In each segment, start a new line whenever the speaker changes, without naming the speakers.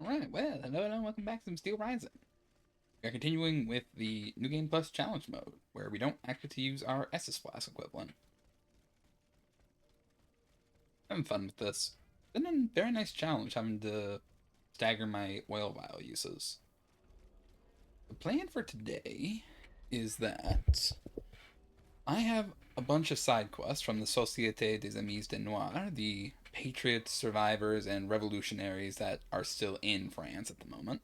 Alright, well, hello and welcome back to some Steelrising. We are continuing with the New Game Plus Challenge mode, where we don't actually use our Estus Flask equivalent. Having fun with this. Been a very nice challenge having to stagger my oil vial uses. The plan for today is that I have a bunch of side quests from the Société des Amis de Noir, the patriots, survivors, and revolutionaries that are still in France at the moment.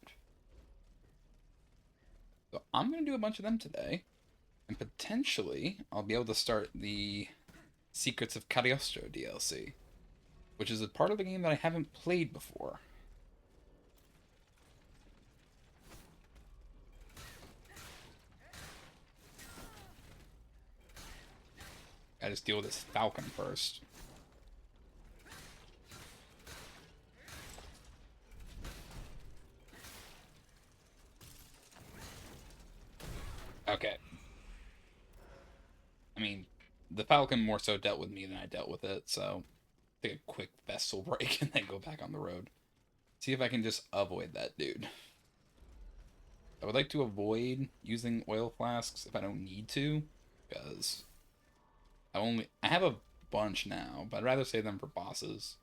So I'm going to do a bunch of them today, and potentially I'll be able to start the Secrets of Cagliostro DLC, which is a part of the game that I haven't played before. I just deal with this falcon first. Okay. I mean, the falcon more so dealt with me than I dealt with it, so take a quick vessel break and then go back on the road. See if I can just avoid that dude. I would like to avoid using oil flasks if I don't need to, because I have a bunch now, but I'd rather save them for bosses.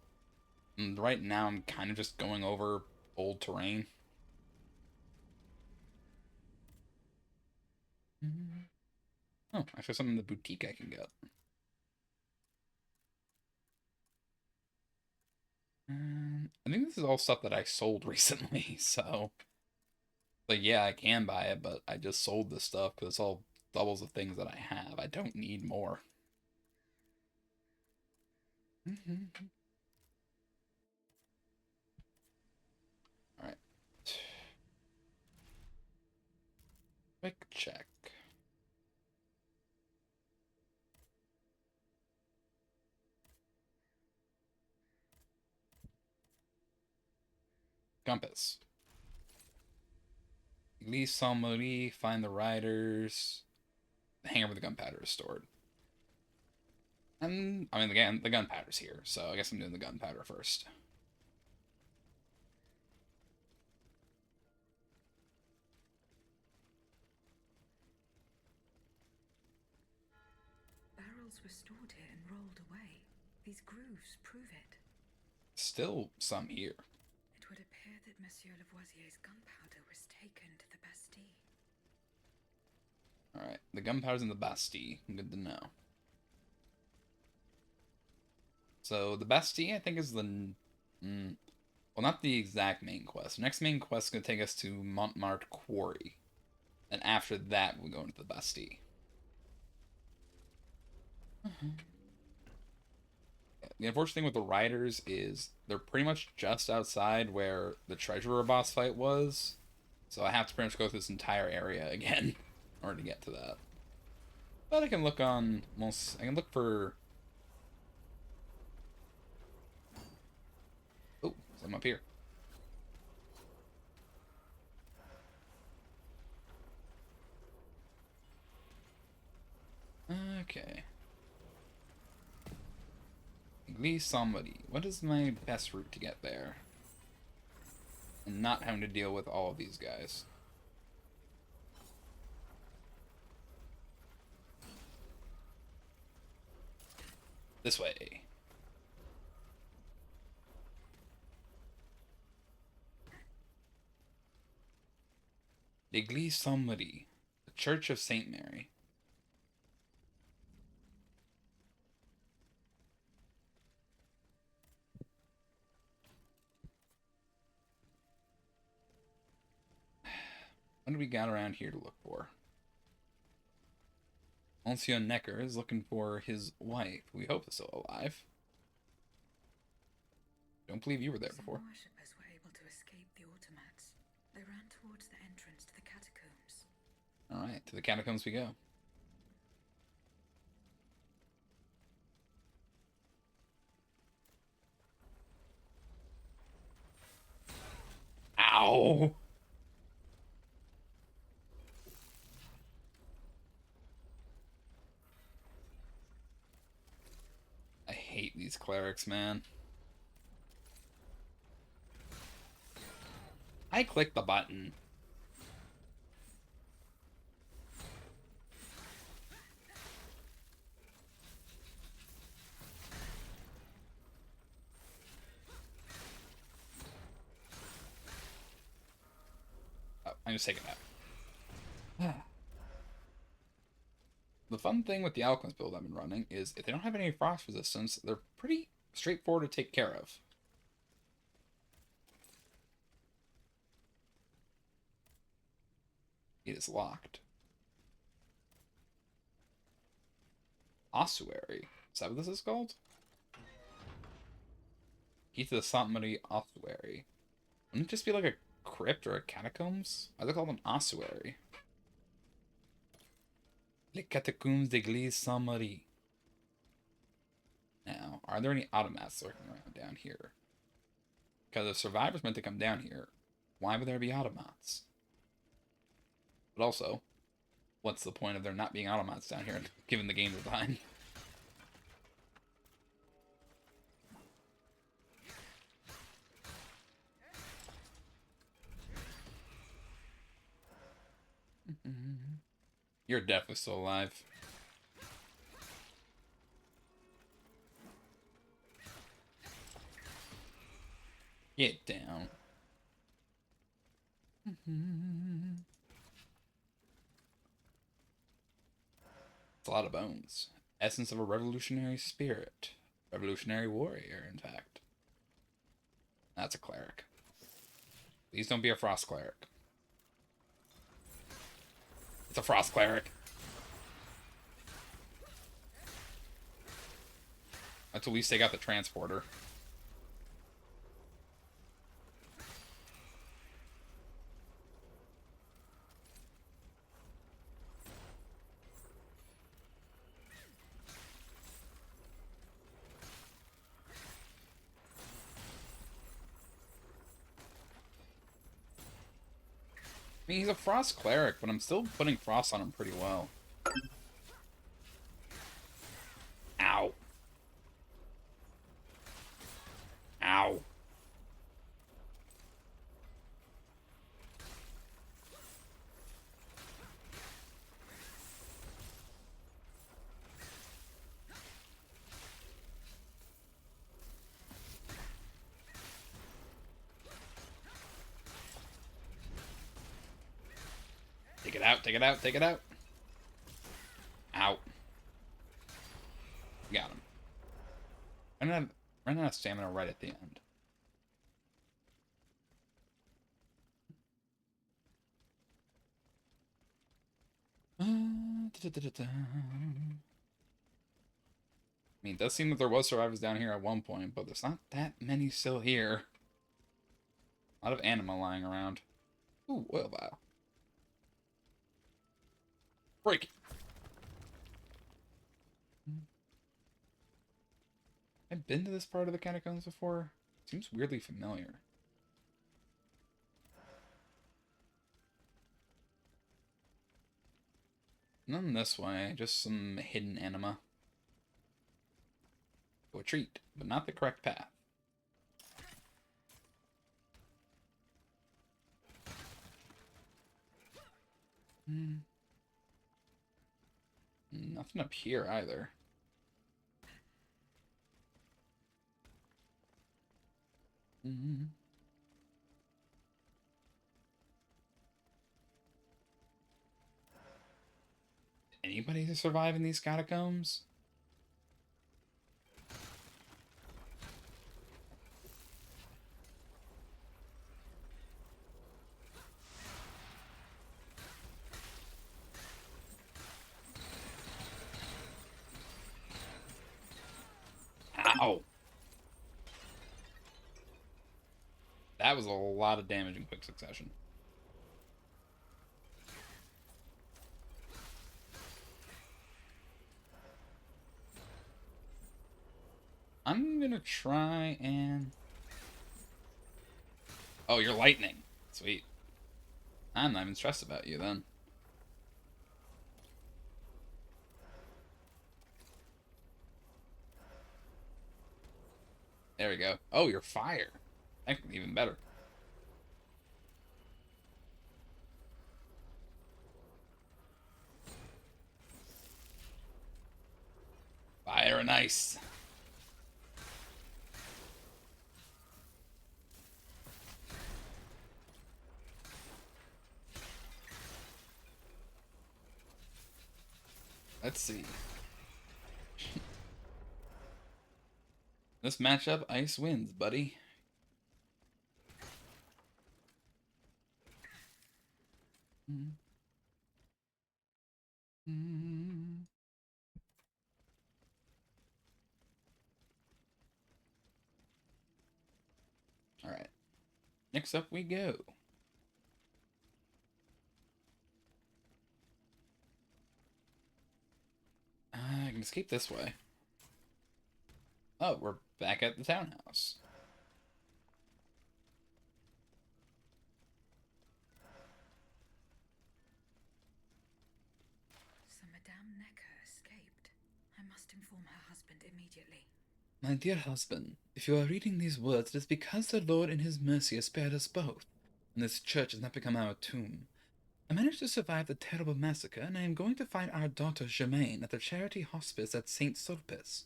And right now I'm kind of just going over old terrain. Oh, actually something in the boutique I can get. I think this is all stuff that I sold recently, so like yeah, I can buy it, but I just sold this stuff because it's all doubles of things that I have. I don't need more. All right, quick check. Compass. Leave somebody, find the riders. The hangar where the gunpowder is stored. And I mean, again, the gunpowder's here, so I guess I'm doing the gunpowder first.
Barrels were stored here and rolled away. These grooves prove it.
Still some here.
It would appear that Monsieur Lavoisier's gunpowder was taken to the Bastille.
Alright, the gunpowder's in the Bastille. Good to know. So the Bastille, I think, is the... well, not the exact main quest. The next main quest is going to take us to Montmartre Quarry. And after that, we go into the Bastille. The unfortunate thing with the riders is they're pretty much just outside where the treasurer boss fight was. So I have to pretty much go through this entire area again in order to get to that. But I can look on most... I can look for... Oh, some up here. Okay. At least somebody. What is my best route to get there? And not having to deal with all of these guys. This way. L'église Saint-Marie, the Church of Saint Mary. What do we got around here to look for? Monsieur Necker is looking for his wife. We hope is still alive. Don't believe you were there before.
Some worshippers were able to escape the automats. They ran towards the entrance to the catacombs.
Alright, to the catacombs we go. Ow! I hate these clerics, man. I clicked the button. Oh, I'm just taking that. The fun thing with the Alchemist build I've been running is if they don't have any frost resistance, they're pretty straightforward to take care of. It is locked. Ossuary. Is that what this is called? Key to the Somebody Ossuary. Wouldn't it just be like a crypt or a catacombs? Why do they call them ossuary? Les catacombes d'église Saint-Marie. Now, are there any automats lurking around down here? Because if survivors meant to come down here, why would there be automats? But also, what's the point of there not being automats down here, given the game design? You're definitely still alive. Get down. It's a lot of bones. Essence of a revolutionary spirit. Revolutionary warrior, in fact. That's a cleric. Please don't be a frost cleric. It's a frost cleric. Let's at least take out the transporter. I mean, he's a frost cleric, but I'm still putting frost on him pretty well. Ow. Ow. Take it out, take it out, take it out. Ow. Got him. Ran out of stamina right at the end. I mean, it does seem that there was survivors down here at one point, but there's not that many still here. A lot of anima lying around. Ooh, oil vial. Break it. I've been to this part of the catacombs before. Seems weirdly familiar. None this way, just some hidden anima. A treat, but not the correct path. Nothing up here either. Anybody to survive in these catacombs? Ow! That was a lot of damage in quick succession. I'm gonna try and... Oh, you're lightning. Sweet. I'm not even stressed about you then. There we go. Oh, you're fire. Even better. Very nice. Let's see. This matchup, Ice wins, buddy. Alright. Next up we go. I can escape this way. Oh, we're back at the townhouse.
So Madame Necker escaped. I must inform her husband immediately.
My dear husband, if you are reading these words, it is because the Lord in his mercy has spared us both, and this church has not become our tomb. I managed to survive the terrible massacre, and I am going to find our daughter Germaine at the charity hospice at St. Sulpice.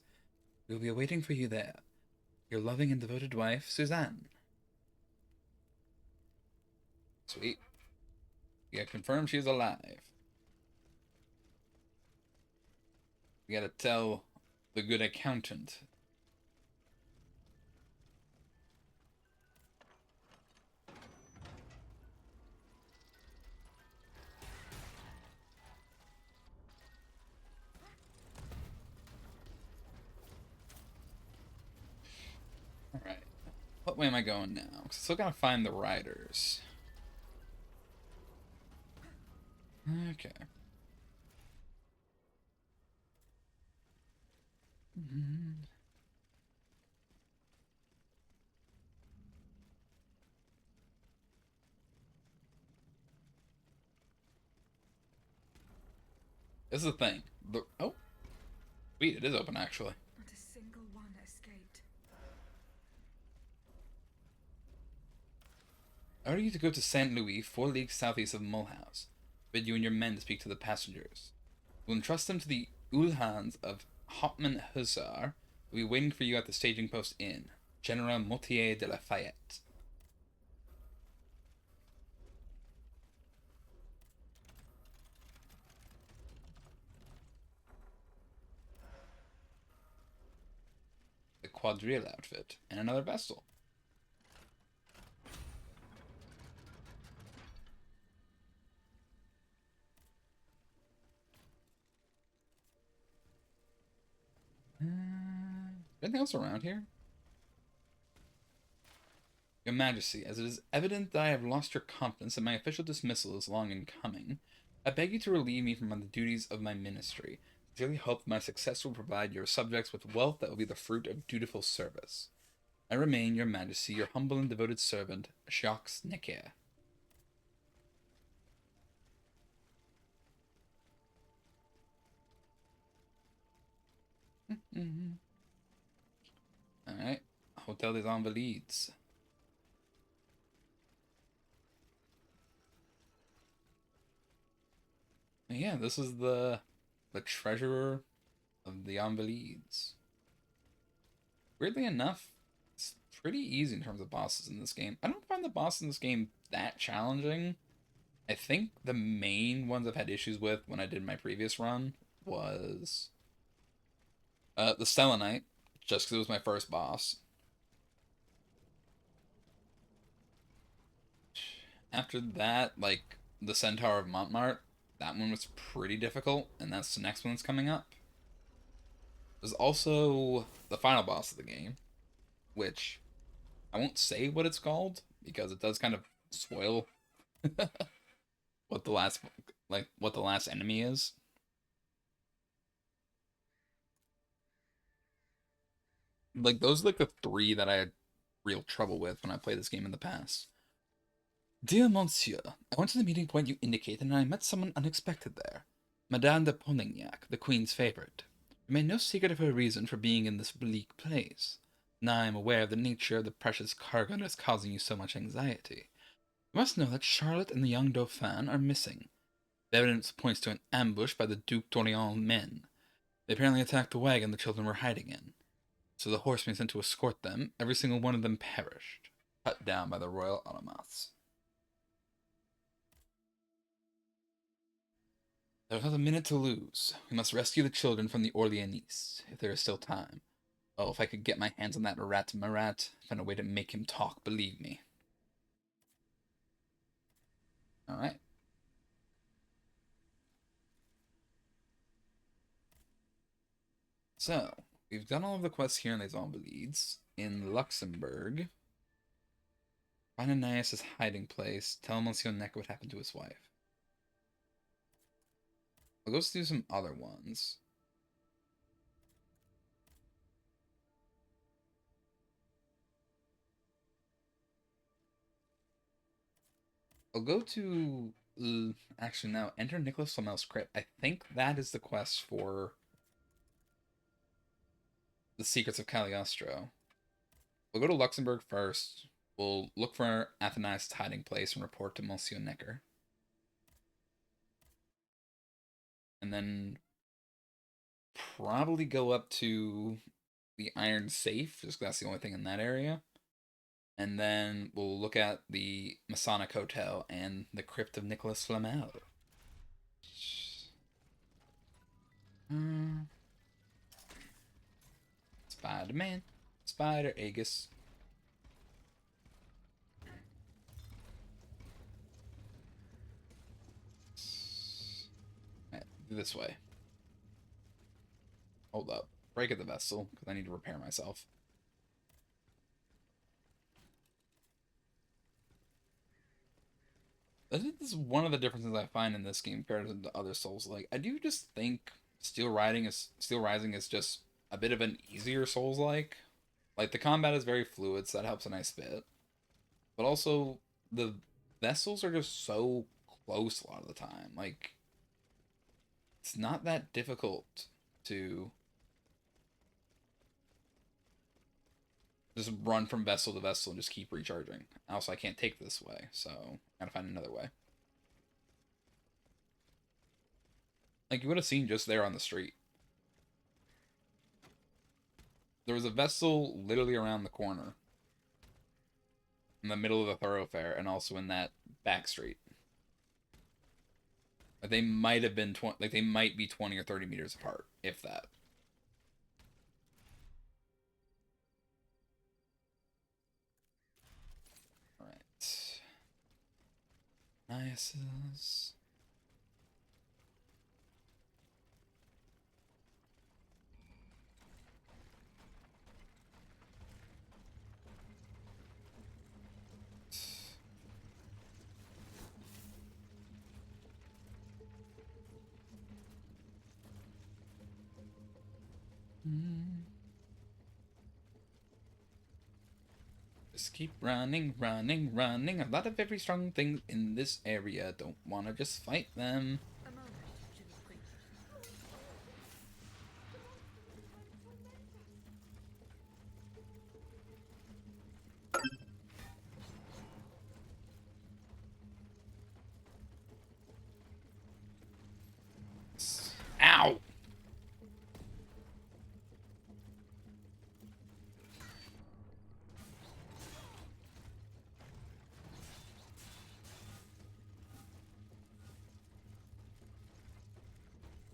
We will be waiting for you there. Your loving and devoted wife, Suzanne. Sweet. We gotta confirm she's alive. We gotta tell the good accountant. Alright. What way am I going now? 'Cause I still gotta find the riders. Okay. This is the thing. Oh, sweet, it is open actually.
Not a single one escaped.
I order you to go to Saint Louis, 4 leagues southeast of Mulhouse. Bid you and your men to speak to the passengers. We'll entrust them to the Uhlans of Hopman Hussar, who will be waiting for you at the staging post inn. General Motier de Lafayette. The quadrille outfit, and another vessel. Anything else around here? Your Majesty, as it is evident that I have lost your confidence and my official dismissal is long in coming, I beg you to relieve me from the duties of my ministry. I sincerely hope my success will provide your subjects with wealth that will be the fruit of dutiful service. I remain, Your Majesty, your humble and devoted servant, Jacques Necker. Alright, Hotel des Invalides. Yeah, this is the treasurer of the Invalides. Weirdly enough, it's pretty easy in terms of bosses in this game. I don't find the bosses in this game that challenging. I think the main ones I've had issues with when I did my previous run was the Selenite, just because it was my first boss. After that, like, the Centaur of Montmartre, that one was pretty difficult, and that's the next one that's coming up. There's also the final boss of the game, which I won't say what it's called, because it does kind of spoil what the last enemy is. Like, those are like the 3 that I had real trouble with when I played this game in the past. Dear Monsieur, I went to the meeting point you indicated, and I met someone unexpected there. Madame de Polignac, the Queen's favorite. You made no secret of her reason for being in this bleak place. Now I am aware of the nature of the precious cargo that is causing you so much anxiety. You must know that Charlotte and the young Dauphin are missing. The evidence points to an ambush by the Duc d'Orléans' men. They apparently attacked the wagon the children were hiding in. So the horsemen sent to escort them, every single one of them perished, cut down by the royal automaths. There was not a minute to lose. We must rescue the children from the Orleanese, if there is still time. Oh, if I could get my hands on that rat Marat, find a way to make him talk, believe me. Alright. So, we've done all of the quests here in Les Invalides. In Luxembourg, find Ananias' hiding place. Tell Monsieur Neck what happened to his wife. I'll go do some other ones. I'll go to... actually, now, enter Nicholas Flamel's crypt. I think that is the quest for the Secrets of Cagliostro. We'll go to Luxembourg first. We'll look for Athenias' hiding place and report to Monsieur Necker. And then probably go up to the Iron Safe, just 'cause that's the only thing in that area. And then we'll look at the Masonic Hotel and the Crypt of Nicholas Flamel. Spider-Man. Spider Aegis. Right, this way. Hold up. Break at the vessel, because I need to repair myself. I think this is one of the differences I find in this game compared to other Souls. Like, I do just think Steelrising is just a bit of an easier Souls like. Like the combat is very fluid, so that helps a nice bit. But also the vessels are just so close a lot of the time. Like it's not that difficult to just run from vessel to vessel and just keep recharging. Also, I can't take this way, so I gotta find another way. Like you would have seen just there on the street. There was a vessel literally around the corner. In the middle of the thoroughfare, and also in that back street. Like they might have been they might be 20 or 30 meters apart, if that. Alright. Nices. Just keep running, running, running. A lot of very strong things in this area. Don't want to just fight them.
A moment to be quick.
Ow!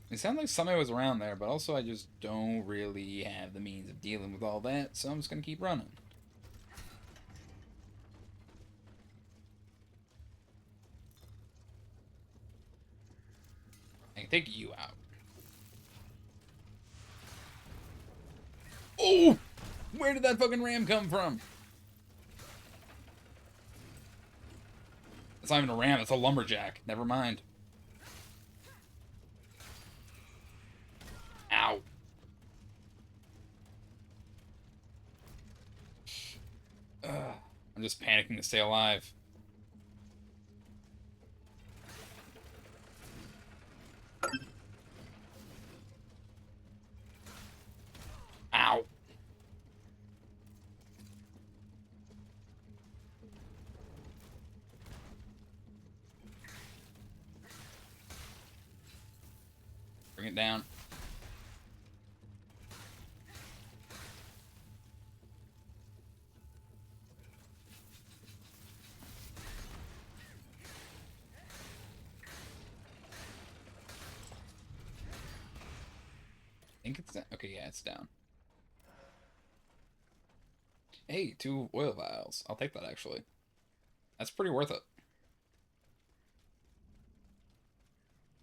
It sounds like somebody was around there, but also I just don't really have the means of dealing with all that, so I'm just gonna keep running. I can take you out. Oh! Where did that fucking ram come from? It's not even a ram, it's a lumberjack. Never mind. Ow. I'm just panicking to stay alive. Ow. Bring it down. think it's down. Okay, yeah, it's down. Hey, 2 oil vials. I'll take that, actually. That's pretty worth it.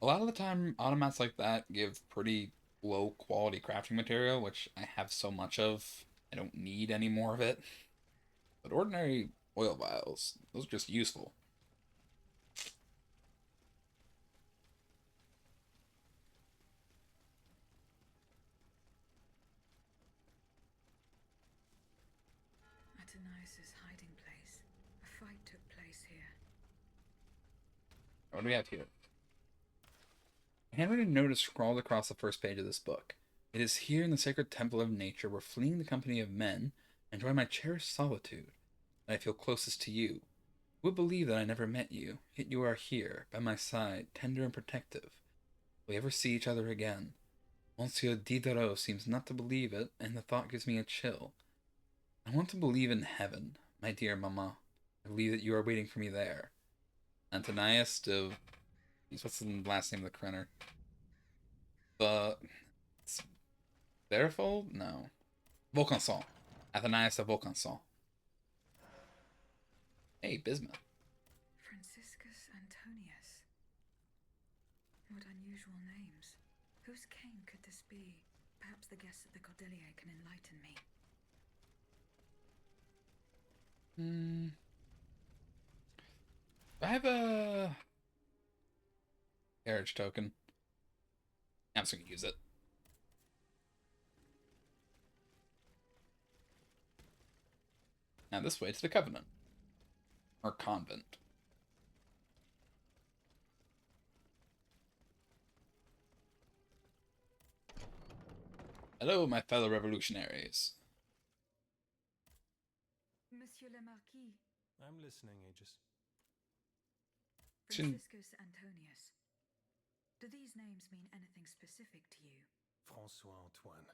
A lot of the time, automats like that give pretty low quality crafting material, which I have so much of, I don't need any more of it. But ordinary oil vials, those are just useful.
Athenais' hiding place. A fight took place here.
What do we have here? A handwritten note is scrawled across the first page of this book. It is here in the sacred temple of nature, where fleeing the company of men, enjoy my cherished solitude, that I feel closest to you. Who would believe that I never met you, yet you are here, by my side, tender and protective. Will we ever see each other again? Monsieur Diderot seems not to believe it, and the thought gives me a chill. I want to believe in heaven, my dear mamma. I believe that you are waiting for me there. Antonius de... What's the last name of the Krenner? Therefore? No. Vaucanson. Athenias of Vaucanson. Hey, Bismuth.
Franciscus Antonius. What unusual names. Whose cane could this be? Perhaps the guests at the Cordeliers can enlighten me.
I have a carriage token. I'm just gonna use it. Now this way to the Covenant. Or Convent. Hello, my fellow revolutionaries.
Monsieur le Marquis.
I'm listening, Aegis.
Franciscus Antonius. Do these names mean anything specific to you?
Francois Antoine.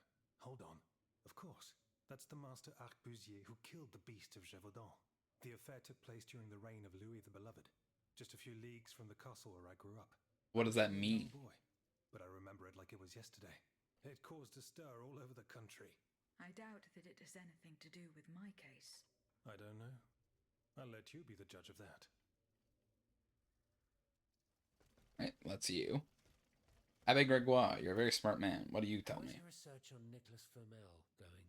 Hold on. Of course. That's the master arquebusier who killed the beast of Gévaudan. The affair took place during the reign of Louis the Beloved, just a few leagues from the castle where I grew up.
What does that mean?
Boy, but I remember it like it was yesterday. It caused a stir all over the country.
I doubt that it has anything to do with my case.
I don't know. I'll let you be the judge of that.
Right, let's see you. Abbe Gregoire, you're a very smart man. What do you tell me?
How's your research on Nicholas Flamel going?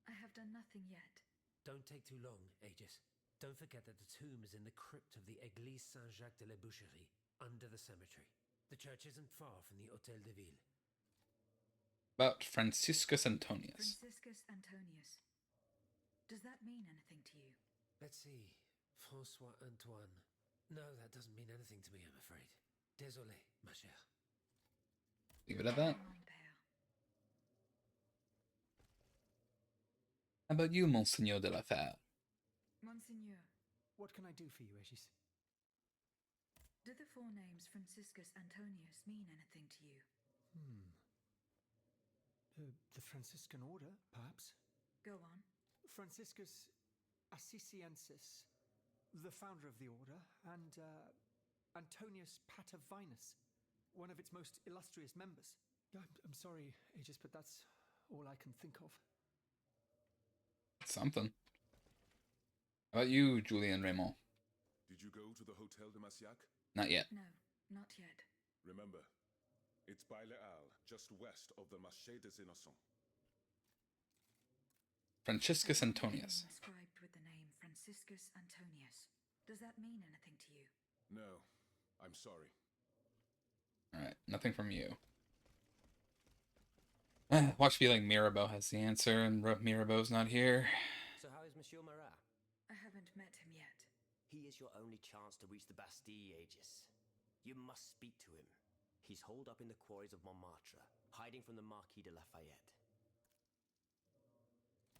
I have done nothing yet.
Don't take too long, Aegis. Don't forget that the tomb is in the crypt of the Église Saint-Jacques de la Boucherie, under the cemetery. The church isn't far from the Hôtel de Ville.
About Franciscus Antonius.
Franciscus Antonius. Does that mean anything to you?
Let's see. Francois Antoine. No, that doesn't mean anything to me, I'm afraid. Désolé, ma chère.
Leave it at that.
Mon père.
How about you, Monseigneur de la Fère?
Monseigneur,
What can I do for you, Aegis?
do the four names Franciscus Antonius mean anything to you?
The Franciscan Order, perhaps?
Go on.
Franciscus Assisiensis, the founder of the order, and Antonius Patavinus, one of its most illustrious members. I'm sorry, Aegis, but that's all I can think of.
Something. How about you, Julien Raymond?
Did you go to the Hôtel de Massiac?
Not yet.
No, not yet.
Remember, it's by Les Halles, just west of the Marché des Innocents.
Franciscus
I've
Antonius.
been inscribed with the name Franciscus Antonius. Does that mean anything to you?
No, I'm sorry.
Alright, nothing from you. Watch feeling Mirabeau has the answer, and Mirabeau's not here.
So how is Monsieur Marat?
I haven't met him yet.
He is your only chance to reach the Bastille, Aegis. You must speak to him. He's holed up in the quarries of Montmartre, hiding from the Marquis de Lafayette.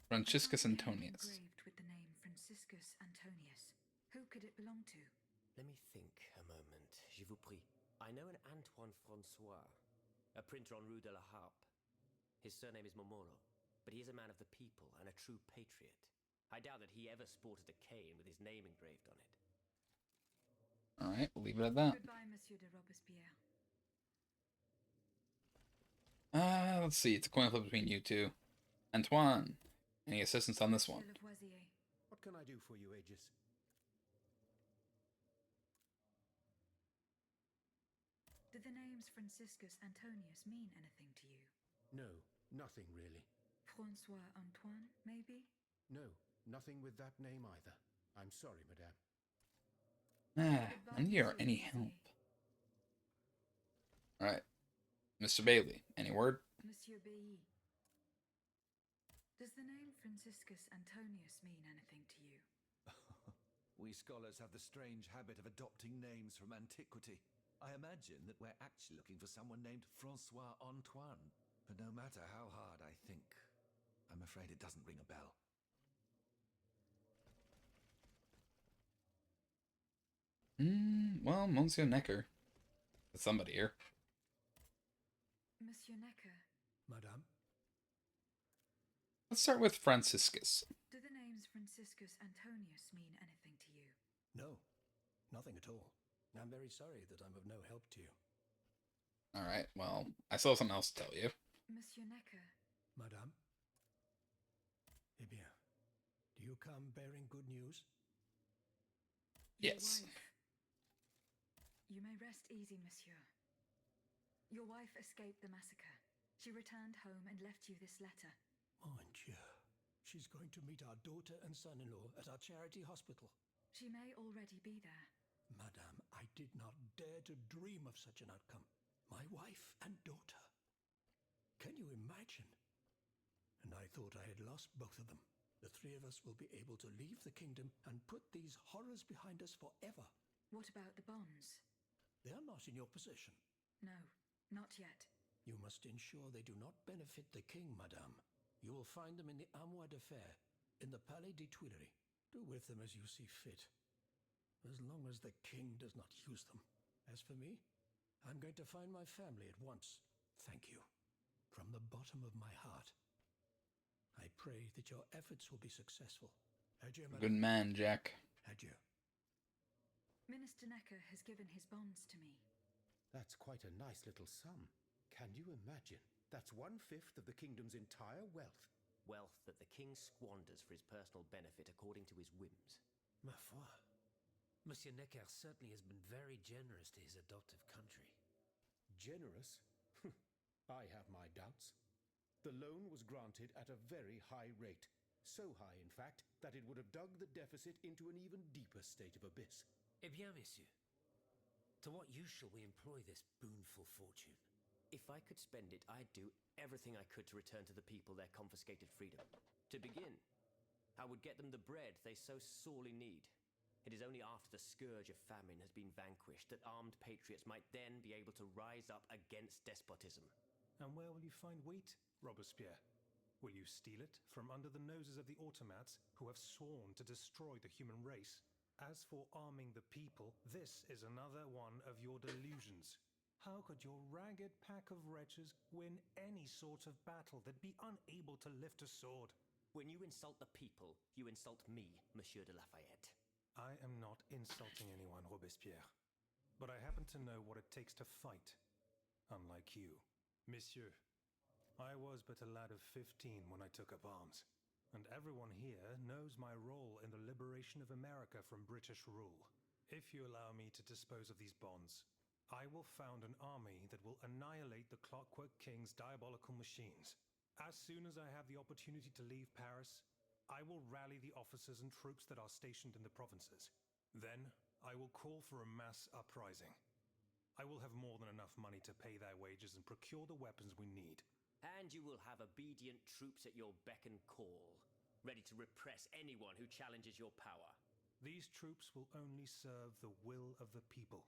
Franciscus
I found a cane
Antonius.
engraved with the name Franciscus Antonius. Who could it belong to?
Let me think a moment, je vous prie. I know an Antoine Francois, a printer on Rue de la Harpe. His surname is Momoro, but he is a man of the people and a true patriot. I doubt that he ever sported a cane with his name engraved on it.
Alright, we'll leave it at that.
Goodbye, Monsieur de Robespierre.
Let's see. It's a coin flip between you two. Antoine, any assistance on this one?
What can I do for you, Aegis?
Do the names Franciscus Antonius mean anything to you?
No, nothing really.
Francois Antoine, maybe?
No, nothing with that name either. I'm sorry, madame.
I need your any help. Alright. Mr. Bailey, any word?
Monsieur Bailly. Does the name Franciscus Antonius mean anything to you?
We scholars have the strange habit of adopting names from antiquity. I imagine that we're actually looking for someone named Francois Antoine. But no matter how hard I think, I'm afraid it doesn't ring a bell.
Well, Monsieur Necker. That's somebody here.
Monsieur Necker.
Madame?
Let's start with Franciscus.
Do the names Franciscus Antonius mean anything to you?
No, nothing at all. I'm very sorry that I'm of no help to you.
Alright, well, I still have something else to tell you.
Monsieur Necker.
Madame? Eh bien, do you come bearing good news?
Yes.
Your wife. You may rest easy, monsieur. Your wife escaped the massacre. She returned home and left you this letter.
Mon Dieu. She's going to meet our daughter and son-in-law at our charity hospital.
She may already be there.
Madame, I did not dare to dream of such an outcome. My wife and daughter. Can you imagine? And I thought I had lost both of them. The three of us will be able to leave the kingdom and put these horrors behind us forever.
What about the bonds?
They are not in your possession.
No, not yet.
You must ensure they do not benefit the king, madame. You will find them in the Armoire de Fer, in the Palais des Tuileries. Do with them as you see fit, as long as the king does not use them. As for me, I'm going to find my family at once. Thank you, from the bottom of my heart. I pray that your efforts will be successful. Adieu, madame.
Good man, Jack.
Adieu.
Minister Necker has given his bonds to me.
That's quite a nice little sum. Can you imagine? That's 1/5 of the kingdom's entire wealth.
Wealth that the king squanders for his personal benefit according to his whims.
Ma foi.
Monsieur Necker certainly has been very generous to his adoptive country.
Generous? I have my doubts. The loan was granted at a very high rate. So high, in fact, that it would have dug the deficit into an even deeper state of abyss.
Eh bien, messieurs, to what use shall we employ this boonful fortune?
If I could spend it, I'd do everything I could to return to the people their confiscated freedom. To begin, I would get them the bread they so sorely need. It is only after the scourge of famine has been vanquished that armed patriots might then be able to rise up against despotism.
And where will you find wheat, Robespierre? Will you steal it from under the noses of the automats who have sworn to destroy the human race? As for arming the people, this is another one of your delusions. How could your ragged pack of wretches win any sort of battle that'd be unable to lift a sword?
When you insult the people, you insult me, Monsieur de Lafayette.
I am not insulting anyone, Robespierre. But I happen to know what it takes to fight. Unlike you. Monsieur, I was but a lad of 15 when I took up arms. And everyone here knows my role in the liberation of America from British rule. If you allow me to dispose of these bonds, I will found an army that will annihilate the Clockwork King's diabolical machines. As soon as I have the opportunity to leave Paris, I will rally the officers and troops that are stationed in the provinces. Then, I will call for a mass uprising. I will have more than enough money to pay their wages and procure the weapons we need.
And you will have obedient troops at your beck and call, ready to repress anyone who challenges your power.
These troops will only serve the will of the people.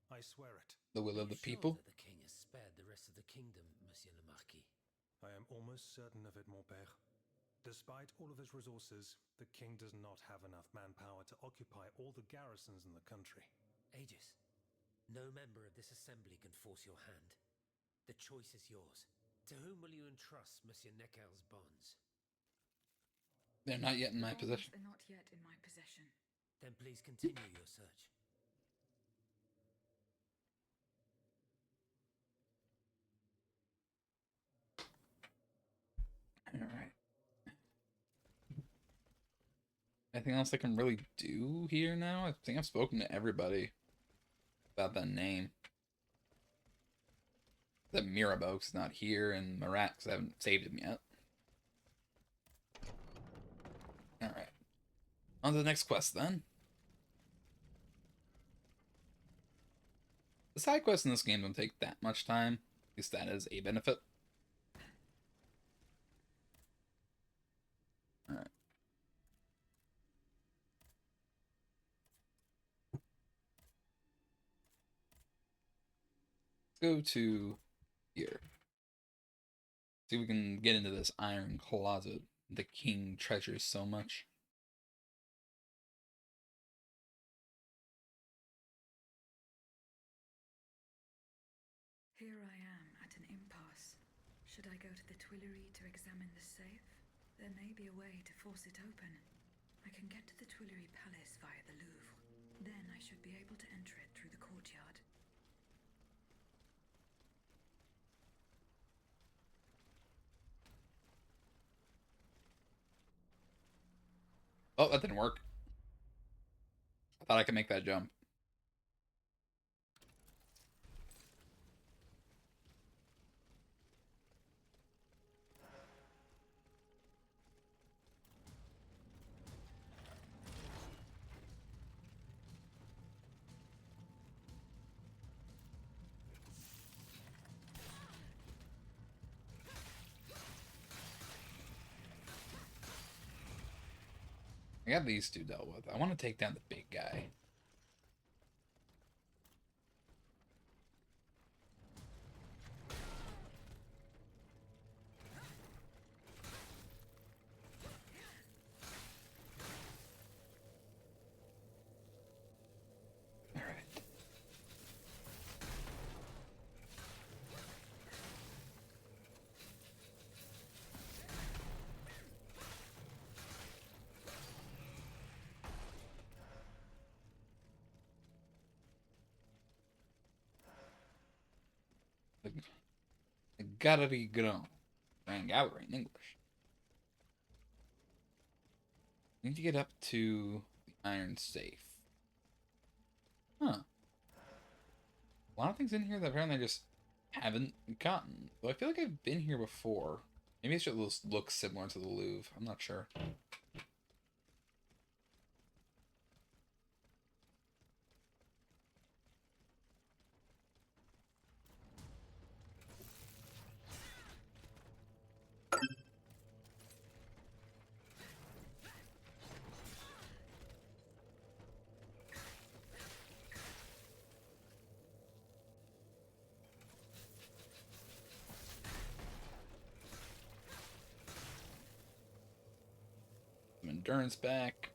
I swear it.
The will of the people?
That the king has spared the rest of the kingdom, Monsieur le Marquis.
I am almost certain of it, mon père. Despite all of his resources, the king does not have enough manpower to occupy all the garrisons in the country.
Aegis, no member of this assembly can force your hand. The choice is yours. To whom will you entrust Monsieur Necker's bonds?
They're not yet in my
The bonds
possession.
are not yet in my possession.
Then please continue your search.
anything else I can really do here now? I think I've spoken to everybody about that name. That Mirabeau's not here, and Marat, because I haven't saved him yet. Alright. On to the next quest, then. The side quests in this game don't take that much time. At least that is a benefit. Alright. Let's go to here. See if we can get into this iron closet the king treasures so much.
Here I am at an impasse. Should I go to the Tuileries to examine the safe? There may be a way to force it open. I can get to the Tuileries Palace via the Louvre. Then I should be able to enter it through the courtyard.
Oh, that didn't work. I thought I could make that jump. I got these two dealt with. I want to take down the big guy. The Galerie Grand. Grand Gallery in English. Need to get up to the iron safe. Huh. A lot of things in here that apparently I just haven't gotten. Though I feel like I've been here before. Maybe it should look similar to the Louvre. I'm not sure. Endurance back.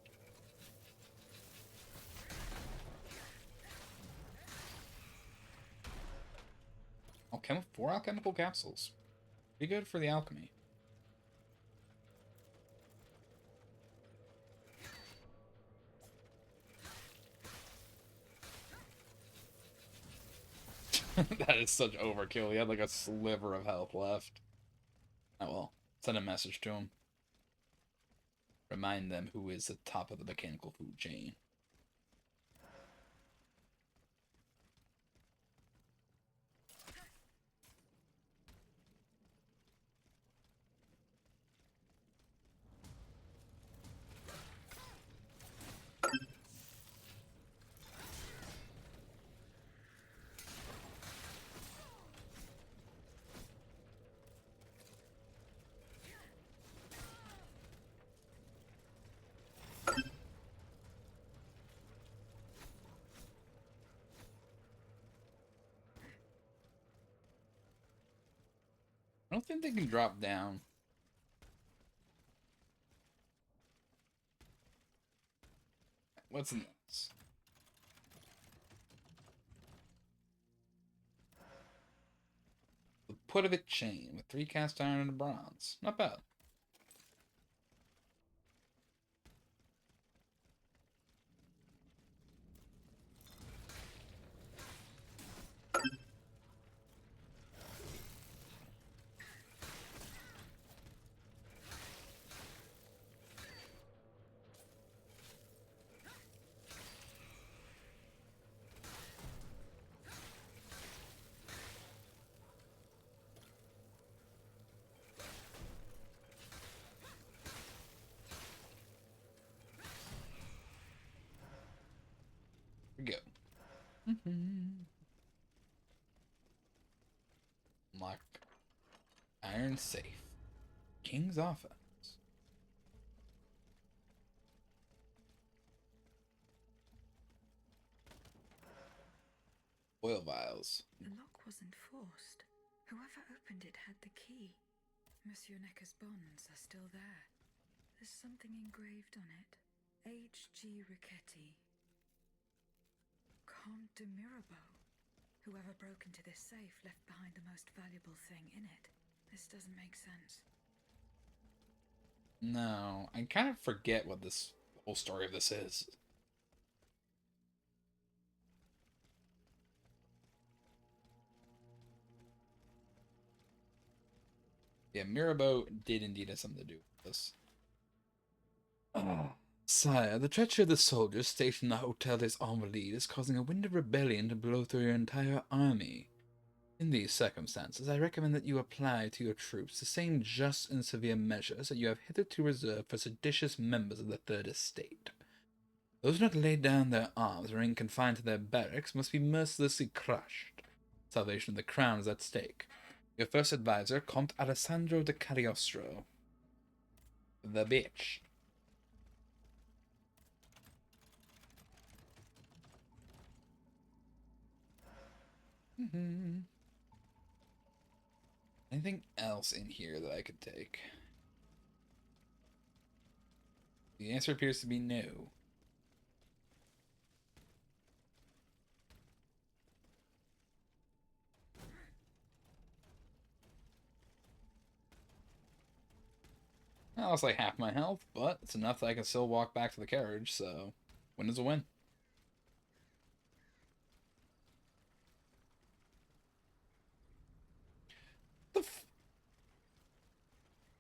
Four alchemical capsules. Pretty good for the alchemy. That is such overkill. He had like a sliver of health left. Oh well. Send a message to him. Remind them who is the top of the mechanical food chain. I don't think they can drop down. What's in this? The put of it chain with 3 cast iron and a bronze. Not bad. Lock. Iron safe. King's offense. Oil vials.
The lock wasn't forced. Whoever opened it had the key. Monsieur Necker's bonds are still there. There's something engraved on it. H.G. Riquetti. Comte de Mirabeau. Whoever broke into this safe left behind the most valuable thing in it. This doesn't make sense.
No, I kind of forget what this whole story of this is. Yeah, Mirabeau did indeed have something to do with this. Sire, the treachery of the soldiers stationed in the Hotel des Invalides is causing a wind of rebellion to blow through your entire army. In these circumstances, I recommend that you apply to your troops the same just and severe measures that you have hitherto reserved for seditious members of the Third Estate. Those who not lay down their arms or remain confined to their barracks must be mercilessly crushed. Salvation of the crown is at stake. Your first advisor, Comte Alessandro de Caligostro. The bitch. Anything else in here that I could take? The answer appears to be no. I lost like half my health, but it's enough that I can still walk back to the carriage, so win is a win.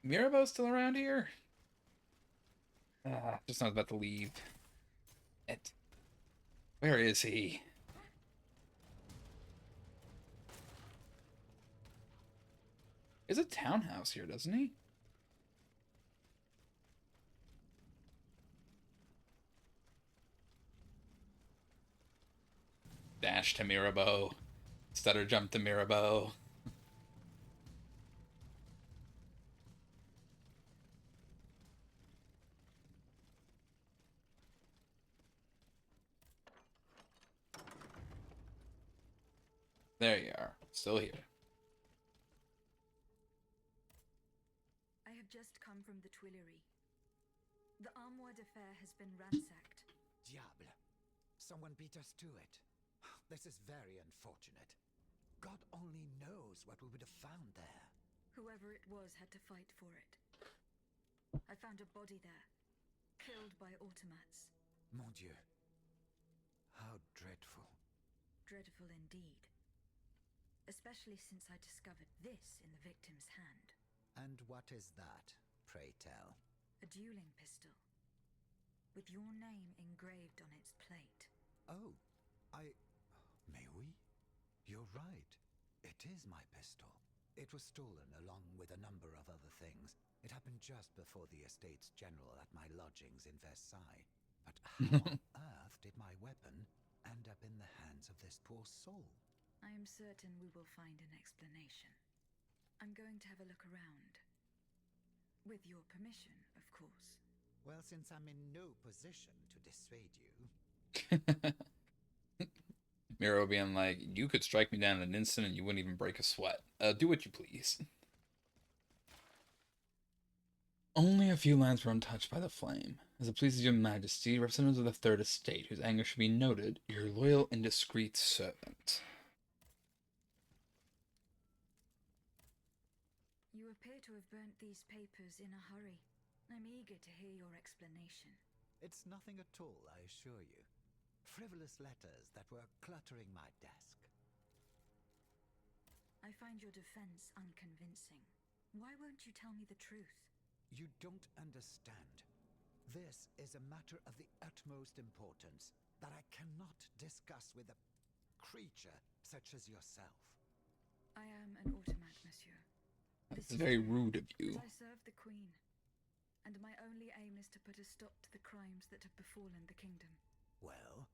Mirabeau's still around here? Just not about to leave. Where is he? There's a townhouse here, doesn't he? Dash to Mirabeau. Stutter jump to Mirabeau. There you are. Still here.
I have just come from the Tuileries. The Armoire de Fer has been ransacked.
Diable! Someone beat us to it. This is very unfortunate. God only knows what we would have found there.
Whoever it was had to fight for it. I found a body there, killed by automats.
Mon Dieu. How dreadful.
Dreadful indeed. Especially since I discovered this in the victim's hand.
And what is that, pray tell?
A dueling pistol. With your name engraved on its plate.
Oh, May we? You're right. It is my pistol. It was stolen along with a number of other things. It happened just before the Estates General at my lodgings in Versailles. But how on earth did my weapon end up in the hands of this poor soul?
I am certain we will find an explanation. I'm going to have a look around. With your permission, of course.
Well, since I'm in no position to dissuade you...
Miro being like, you could strike me down in an instant and you wouldn't even break a sweat. Do what you please. Only a few lands were untouched by the flame. As it pleases your majesty, representatives of the Third Estate, whose anger should be noted, your loyal and discreet servant.
You appear to have burnt these papers in a hurry. I'm eager to hear your explanation.
It's nothing at all, I assure you. Frivolous letters that were cluttering my desk.
I find your defense unconvincing. Why won't you tell me the truth?
You don't understand. This is a matter of the utmost importance that I cannot discuss with a creature such as yourself.
I am an automat, monsieur.
That's very rude of you.
But I serve the Queen, and my only aim is to put a stop to the crimes that have befallen the kingdom.
Well,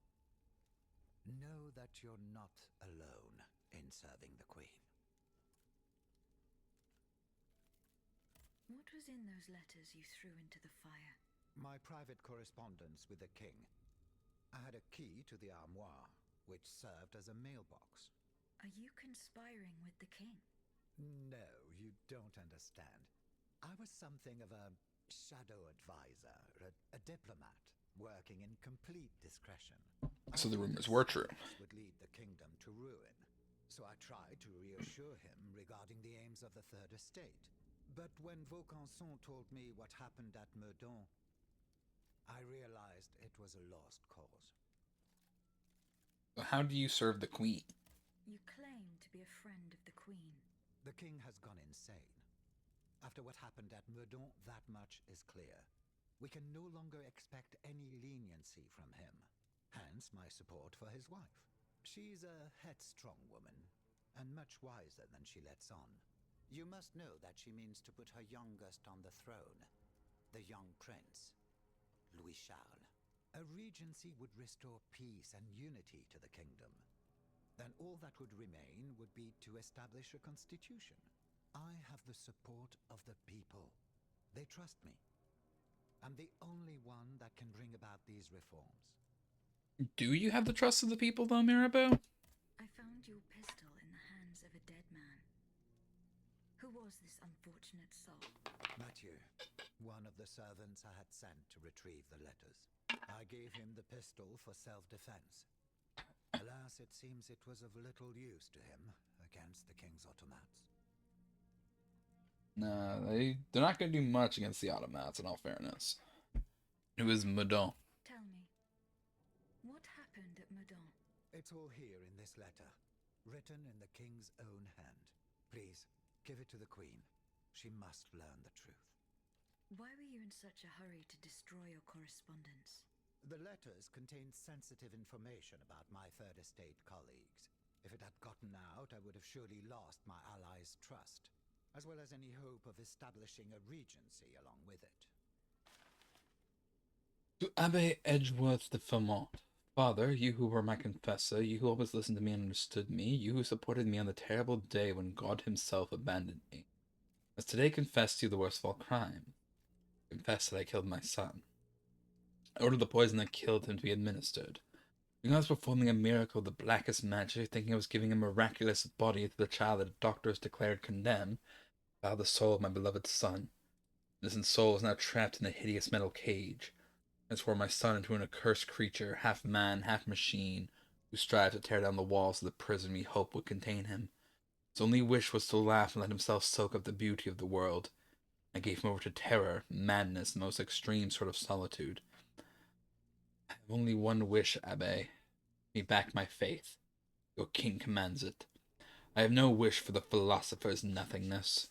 know
that you're not alone in serving the Queen.
What was in those letters you threw into the fire?
My private correspondence with the King. I had a key to the armoire, which served as a mailbox.
Are you conspiring with the King?
No, you don't understand. I was something of a shadow advisor, a diplomat, working in complete discretion.
So the rumors were true.
Would lead the kingdom to ruin. So I tried to reassure him regarding the aims of the Third Estate. But when Vaucanson told me what happened at Meudon, I realized it was a lost cause.
How do you serve the Queen?
You claim to be a friend of the Queen.
The King has gone insane. After what happened at Meudon, that much is clear. We can no longer expect any leniency from him. Hence my support for his wife. She's a headstrong woman, and much wiser than she lets on. You must know that she means to put her youngest on the throne, the young prince, Louis Charles. A regency would restore peace and unity to the kingdom. Then all that would remain would be to establish a constitution. I have the support of the people. They trust me. I'm the only one that can bring about these reforms.
Do you have the trust of the people, though, Mirabeau?
I found your pistol in the hands of a dead man. Who was this unfortunate soul?
Mathieu, one of the servants I had sent to retrieve the letters. I gave him the pistol for self-defense. Alas, it seems it was of little use to him against the king's automats.
Nah, they're not going to do much against the automats, in all fairness. It was Meudon.
Tell me, what happened at Meudon?
It's all here in this letter, written in the king's own hand. Please, give it to the Queen. She must learn the truth.
Why were you in such a hurry to destroy your correspondence?
The letters contained sensitive information about my Third Estate colleagues. If it had gotten out, I would have surely lost my allies' trust, as well as any hope of establishing a regency along with it.
To Abbe Edgeworth de Vermont. Father, you who were my confessor, you who always listened to me and understood me, you who supported me on the terrible day when God himself abandoned me, must today confess to you the worst of all crime. Confess that I killed my son. I ordered the poison that killed him to be administered. Thinking I was performing a miracle of the blackest magic, thinking I was giving a miraculous body to the child that doctors declared condemned, I found the soul of my beloved son. Innocent soul is now trapped in a hideous metal cage. I swore my son into an accursed creature, half man, half machine, who strived to tear down the walls of the prison we hoped would contain him. His only wish was to laugh and let himself soak up the beauty of the world. I gave him over to terror, madness, the most extreme sort of solitude. I have only one wish, Abbe. Give me back my faith. Your king commands it. I have no wish for the philosopher's nothingness.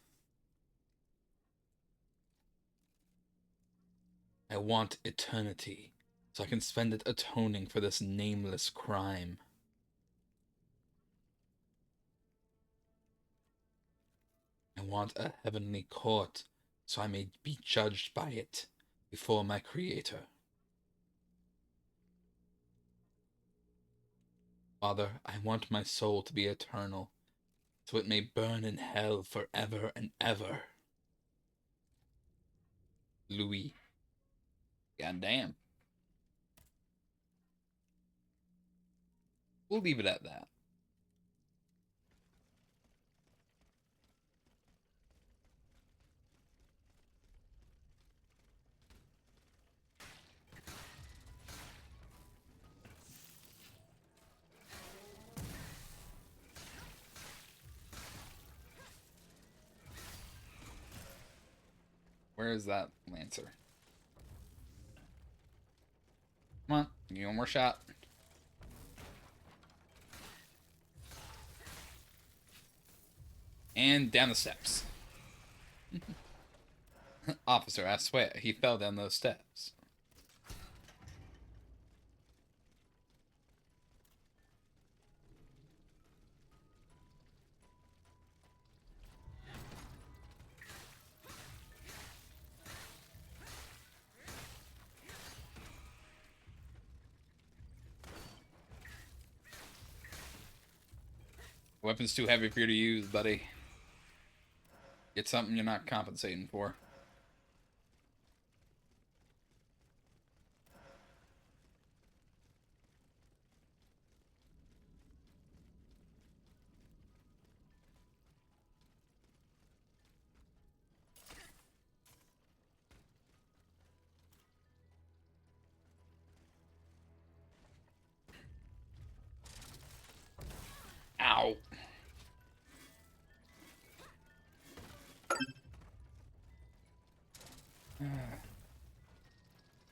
I want eternity, so I can spend it atoning for this nameless crime. I want a heavenly court, so I may be judged by it before my Creator. Father, I want my soul to be eternal, so it may burn in hell forever and ever. Louis. Goddamn. We'll leave it at that. Where is that Lancer? Come on, give me one more shot. And down the steps. Officer, I swear, he fell down those steps. Weapon's too heavy for you to use, buddy. It's something you're not compensating for. Ow.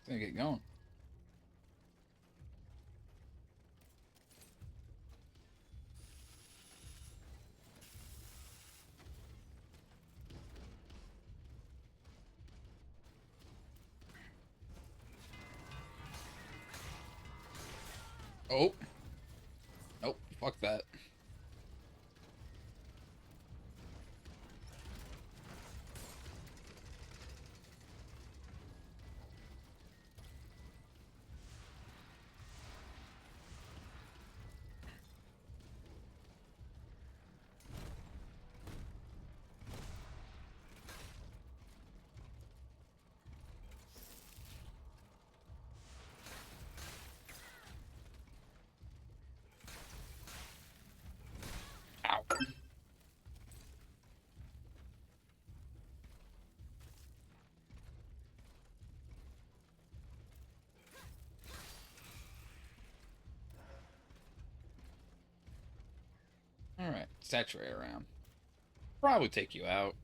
Gonna get going. Oh. Nope. Fuck that. Ow. Alright, saturate around. Probably take you out.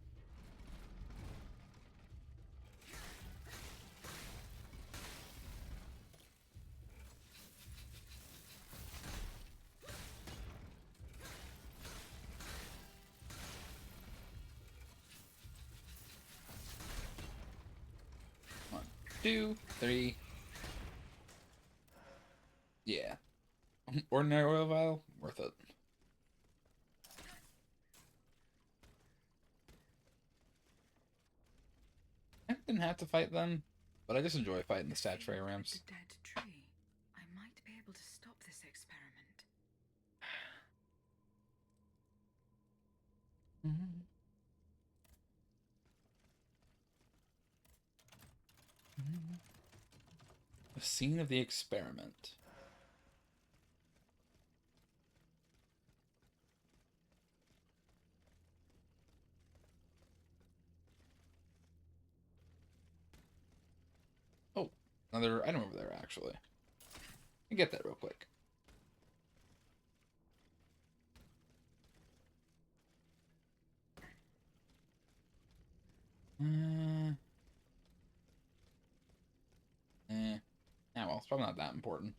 One, 2, 3. Yeah. Ordinary oil vial? Worth it. I didn't have to fight them, but I just enjoy fighting the statuary ramps.
The dead tree. I might be able to stop this experiment.
The scene of the experiment. Oh, another item over there, actually. Let me get that real quick. Yeah, well, it's probably not that important.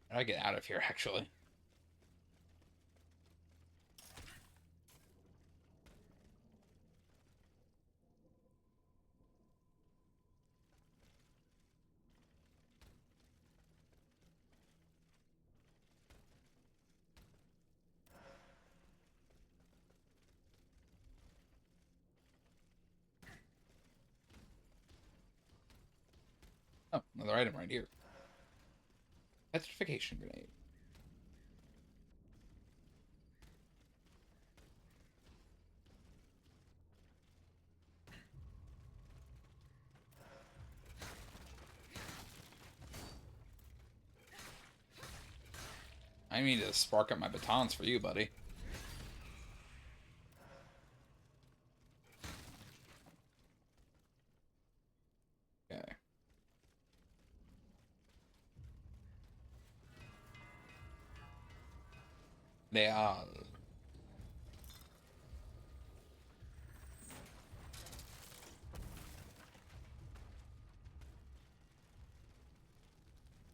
How do I get out of here, actually? Oh, another item right here. Petrification grenade. I need to spark up my batons for you, buddy. Okay. They are.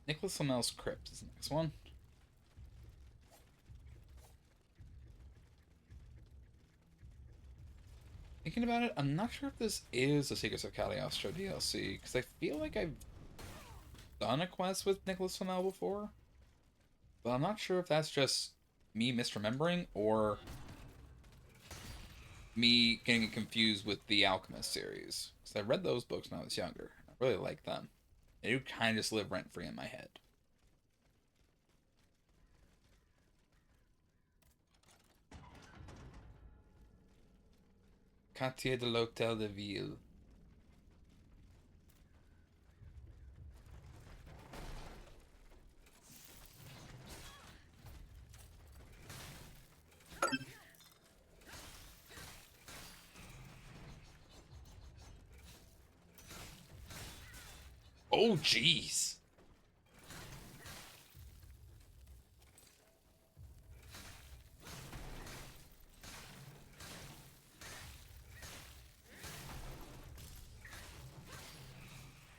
Nicholas Flamel's Crypt is the next one. Thinking about it, I'm not sure if this is a Secrets of Cagliostro DLC, because I feel like I've done a quest with Nicholas Flamel before, but I'm not sure if that's just me misremembering or me getting it confused with the Alchemist series. Because I read those books when I was younger. I really like them. They do kind of just live rent-free in my head. Quartier de l'Hôtel de Ville. Oh, jeez.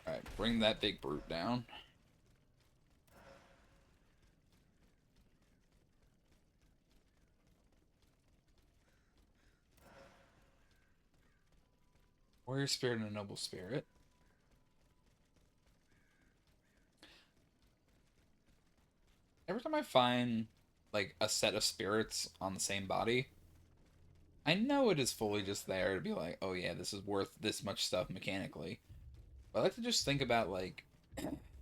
Alright, bring that big brute down. Warrior spirit and a noble spirit. Every time I find, like, a set of spirits on the same body, I know it is fully just there to be like, oh yeah, this is worth this much stuff mechanically. But I like to just think about, like,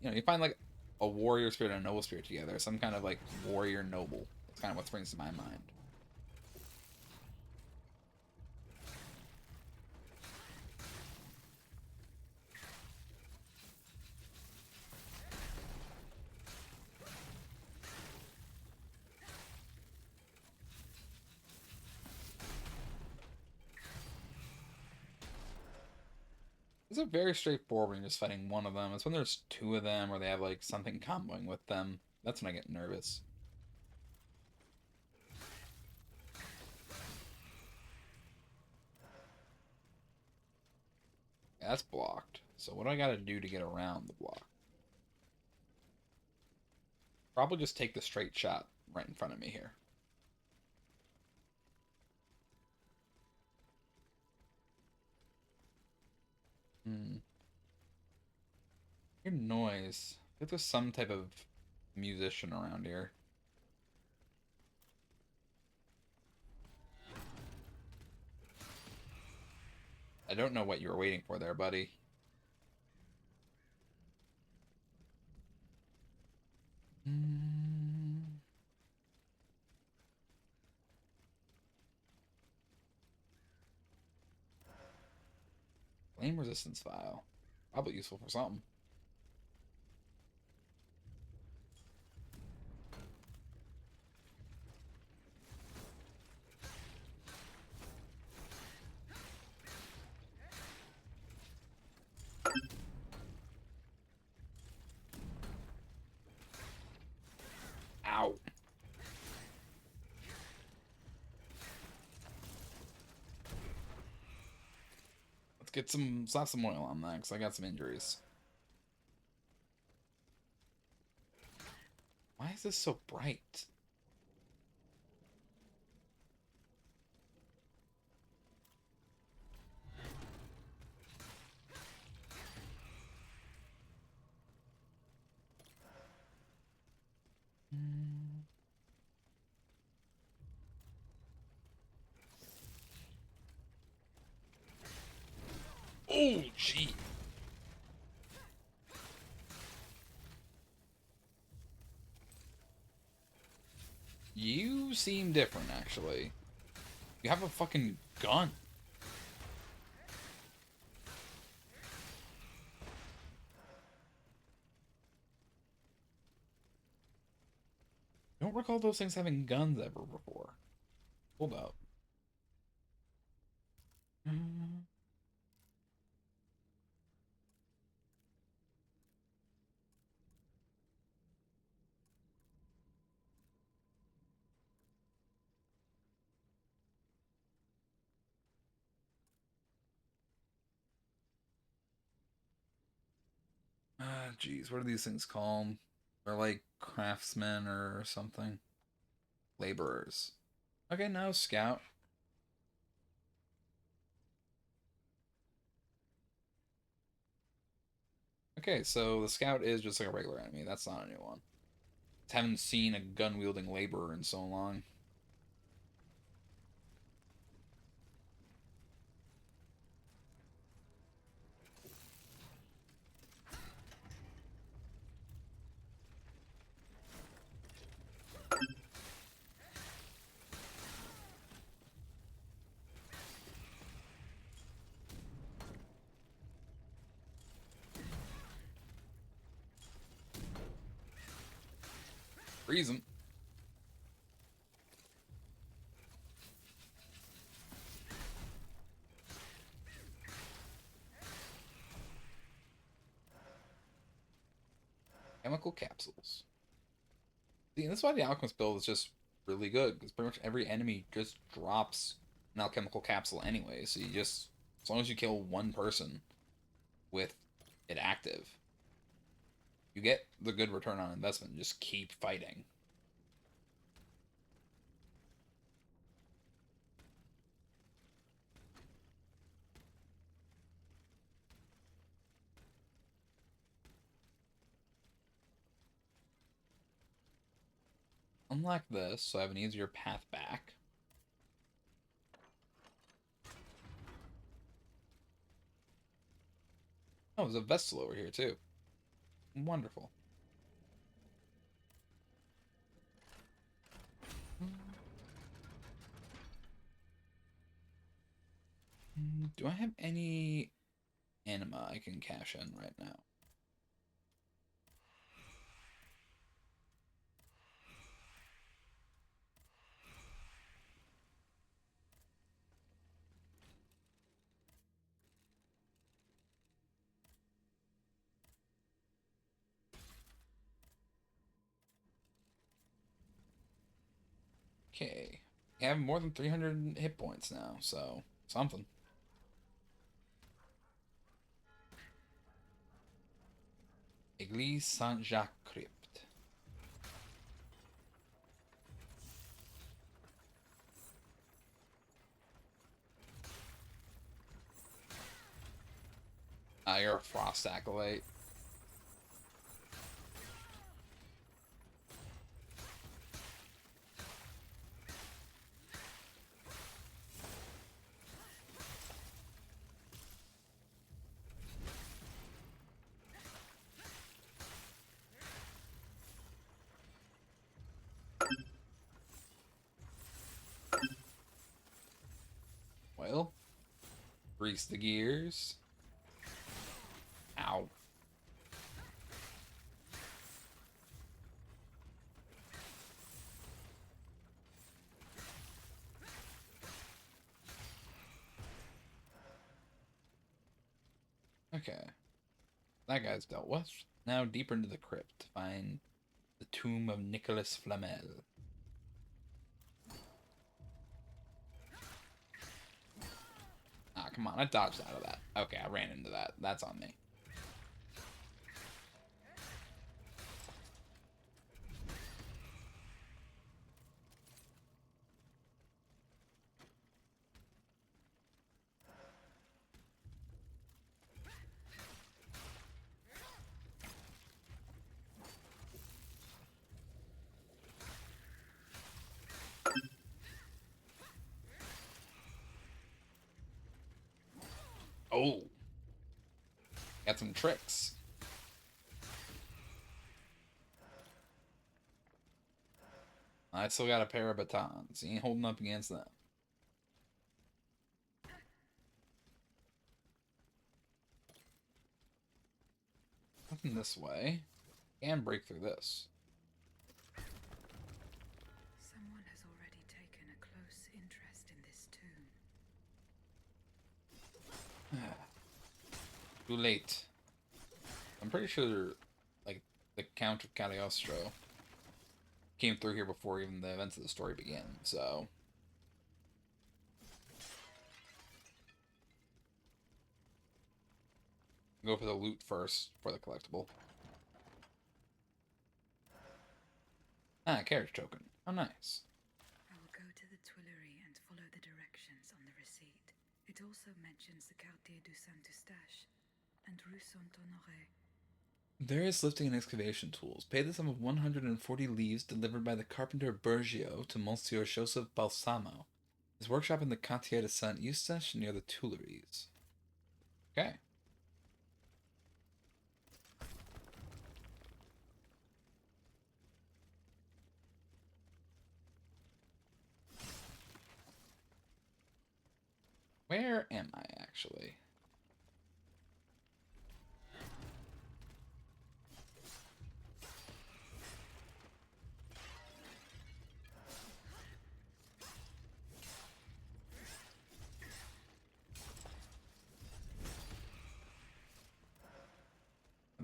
you find, like, a warrior spirit and a noble spirit together. Some kind of, like, warrior noble. That's kind of what springs to my mind. It's a very straightforward when you're just fighting one of them. It's when there's two of them or they have, like, something comboing with them. That's when I get nervous. Yeah, that's blocked. So what do I gotta do to get around the block? Probably just take the straight shot right in front of me here. Hear noise. I think there's some type of musician around here. I don't know what you were waiting for there, buddy. Flame resistance vial. Probably useful for something. Ow. Let's get slap some oil on that, because I got some injuries. Why is this so bright? Oh, gee. You seem different, actually. You have a fucking gun. I don't recall those things having guns ever before. Hold up. Geez, what are these things called? They're like craftsmen or something. Laborers. Okay, now scout. Okay, so the scout is just like a regular enemy. That's not a new one. Haven't seen a gun-wielding laborer in so long. Freeze him. Chemical capsules. See, that's why the alchemist build is just really good, because pretty much every enemy just drops an alchemical capsule anyway. So you just, as long as you kill one person with it active, you get the good return on investment. Just keep fighting. Unlock this, so I have an easier path back. Oh, there's a vessel over here, too. Wonderful. Do I have any anima I can cash in right now? Okay. I have more than 300 hit points now, so something. Église Saint-Jacques crypt. Ah, you're a frost acolyte. Well, grease the gears. Ow. Okay. That guy's dealt with. Now deeper into the crypt to find the tomb of Nicholas Flamel. Ah, come on. I dodged out of that. Okay, I ran into that. That's on me. Oh. Got some tricks. I still got a pair of batons. He ain't holding up against them. Nothing this way. Can break through this.
Someone has already taken a close interest in this tomb.
Too late. I'm pretty sure, like, the Count of Cagliostro came through here before even the events of the story begin, so... Go for the loot first, for the collectible. Ah, carriage token. Oh, nice.
I will go to the Tuileries and follow the directions on the receipt. It also mentions the Quartier du Saint-Eustache and Rue Saint-Honoré.
Various lifting and excavation tools. Pay the sum of 140 livres delivered by the carpenter Bergio to Monsieur Joseph Balsamo. His workshop in the Quartier de Saint-Eustache near the Tuileries. Okay. Where am I, actually?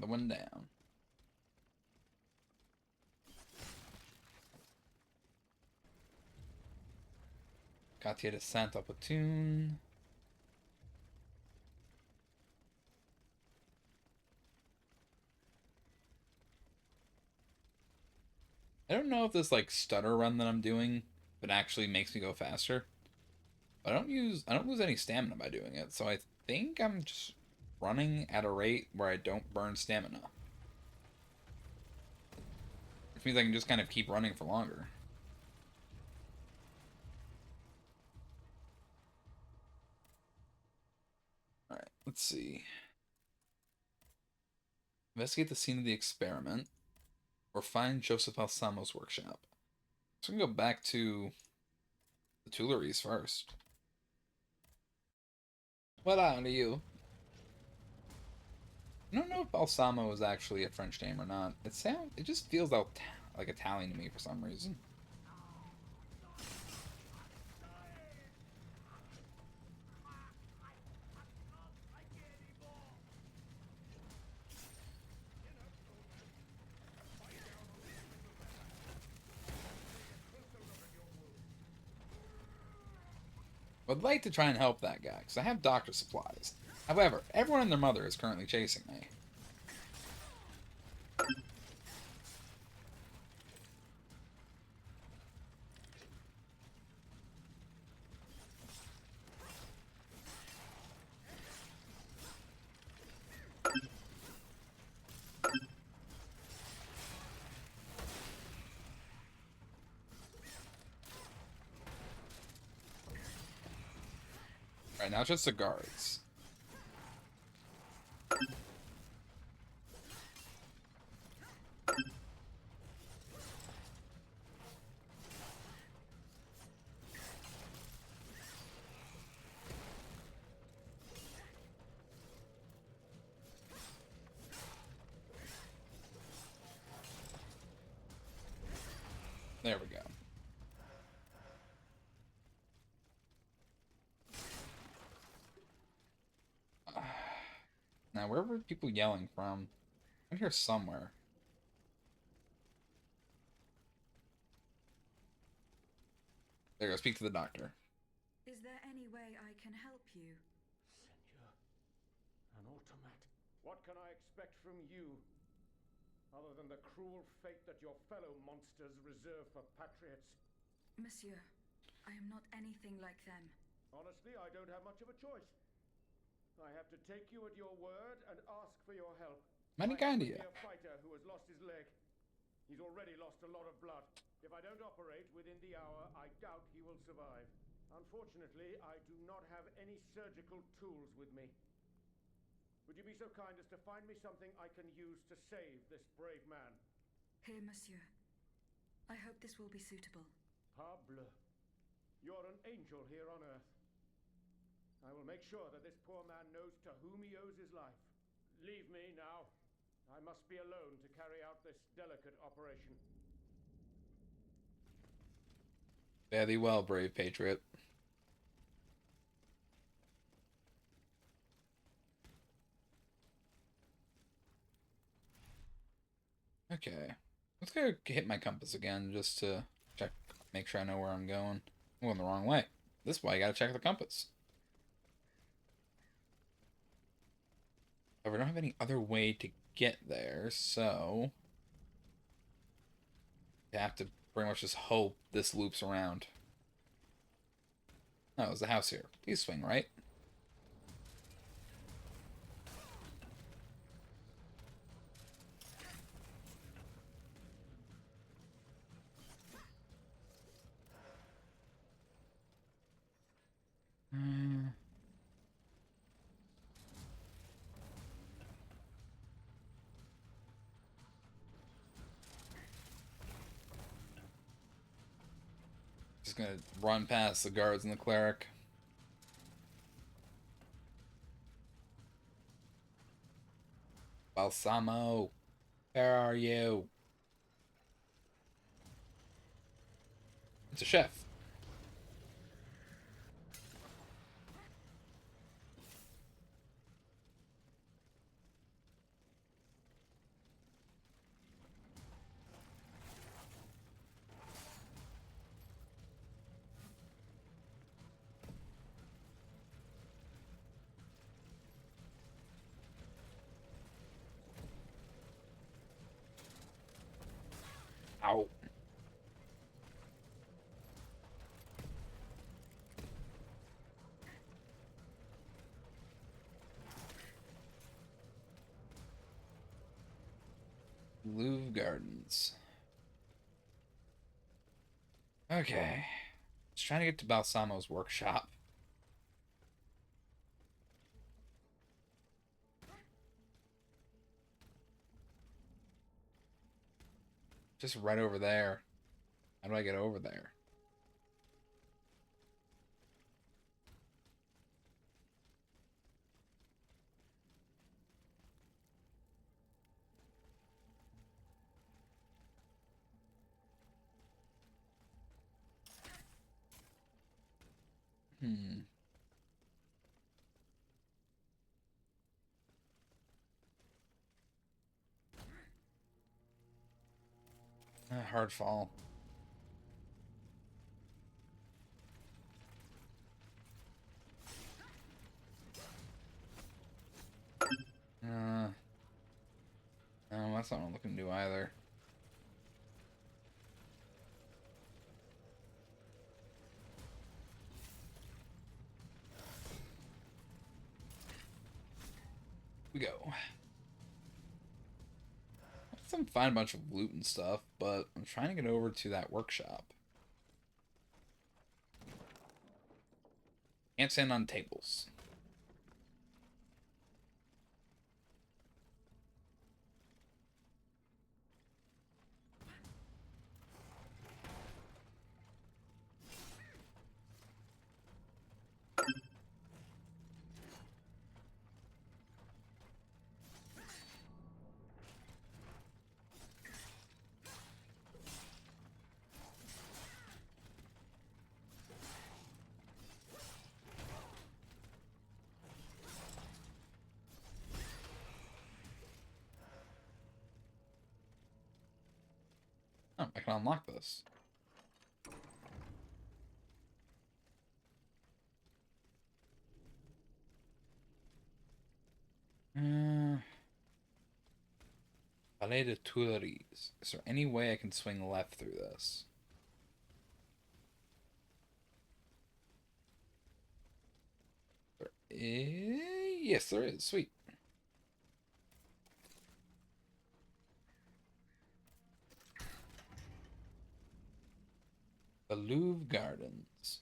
Another one down. Quartier de Saint-Opportune. I don't know if this like stutter run that I'm doing but actually makes me go faster. But I don't lose any stamina by doing it, so I think I'm just running at a rate where I don't burn stamina. Which means I can just kind of keep running for longer. Alright, let's see. Investigate the scene of the experiment, or find Joseph Balsamo's workshop. So we can go back to the Tuileries first. What are you? I don't know if Balsamo is actually a French name or not. It just feels like Italian to me for some reason. I'd like to try and help that guy, because I have doctor supplies. However, everyone and their mother is currently chasing me. Alright, now it's just the guards. There we go. Now, where were people yelling from? I'm here somewhere. There you go, speak to the doctor.
Is there any way I can help you?
Senor, an automat. What can I expect from you, other than the cruel fate that your fellow monsters reserve for patriots?
Monsieur, I am not anything like them.
Honestly, I don't have much of a choice. I have to take you at your word and ask for your help.
Mighty kind of you.
A fighter who has lost his leg. He's already lost a lot of blood. If I don't operate within the hour, I doubt he will survive. Unfortunately, I do not have any surgical tools with me. Would you be so kind as to find me something I can use to save this brave man?
Here, monsieur. I hope this will be suitable.
Parbleu. You're an angel here on Earth. I will make sure that this poor man knows to whom he owes his life. Leave me now. I must be alone to carry out this delicate operation.
Fare thee well, brave patriot. Okay. Let's go hit my compass again just to check, make sure I know where I'm going. I'm going the wrong way. This way, I gotta check the compass. But we don't have any other way to get there, so I have to pretty much just hope this loops around. Oh, there's a house here. Please swing right. Just gonna run past the guards and the cleric. Balsamo, where are you? It's a chef. Louvre Gardens. Okay. Just trying to get to Balsamo's workshop. Just right over there. How do I get over there? Hard fall. No, that's not what I'm looking to do either. We go. I'm find a bunch of loot and stuff, but I'm trying to get over to that workshop. Can't stand on tables. Oh, I can unlock this. Palais de Tuileries. Is there any way I can swing left through this? Yes, there is. Sweet. The Louvre Gardens.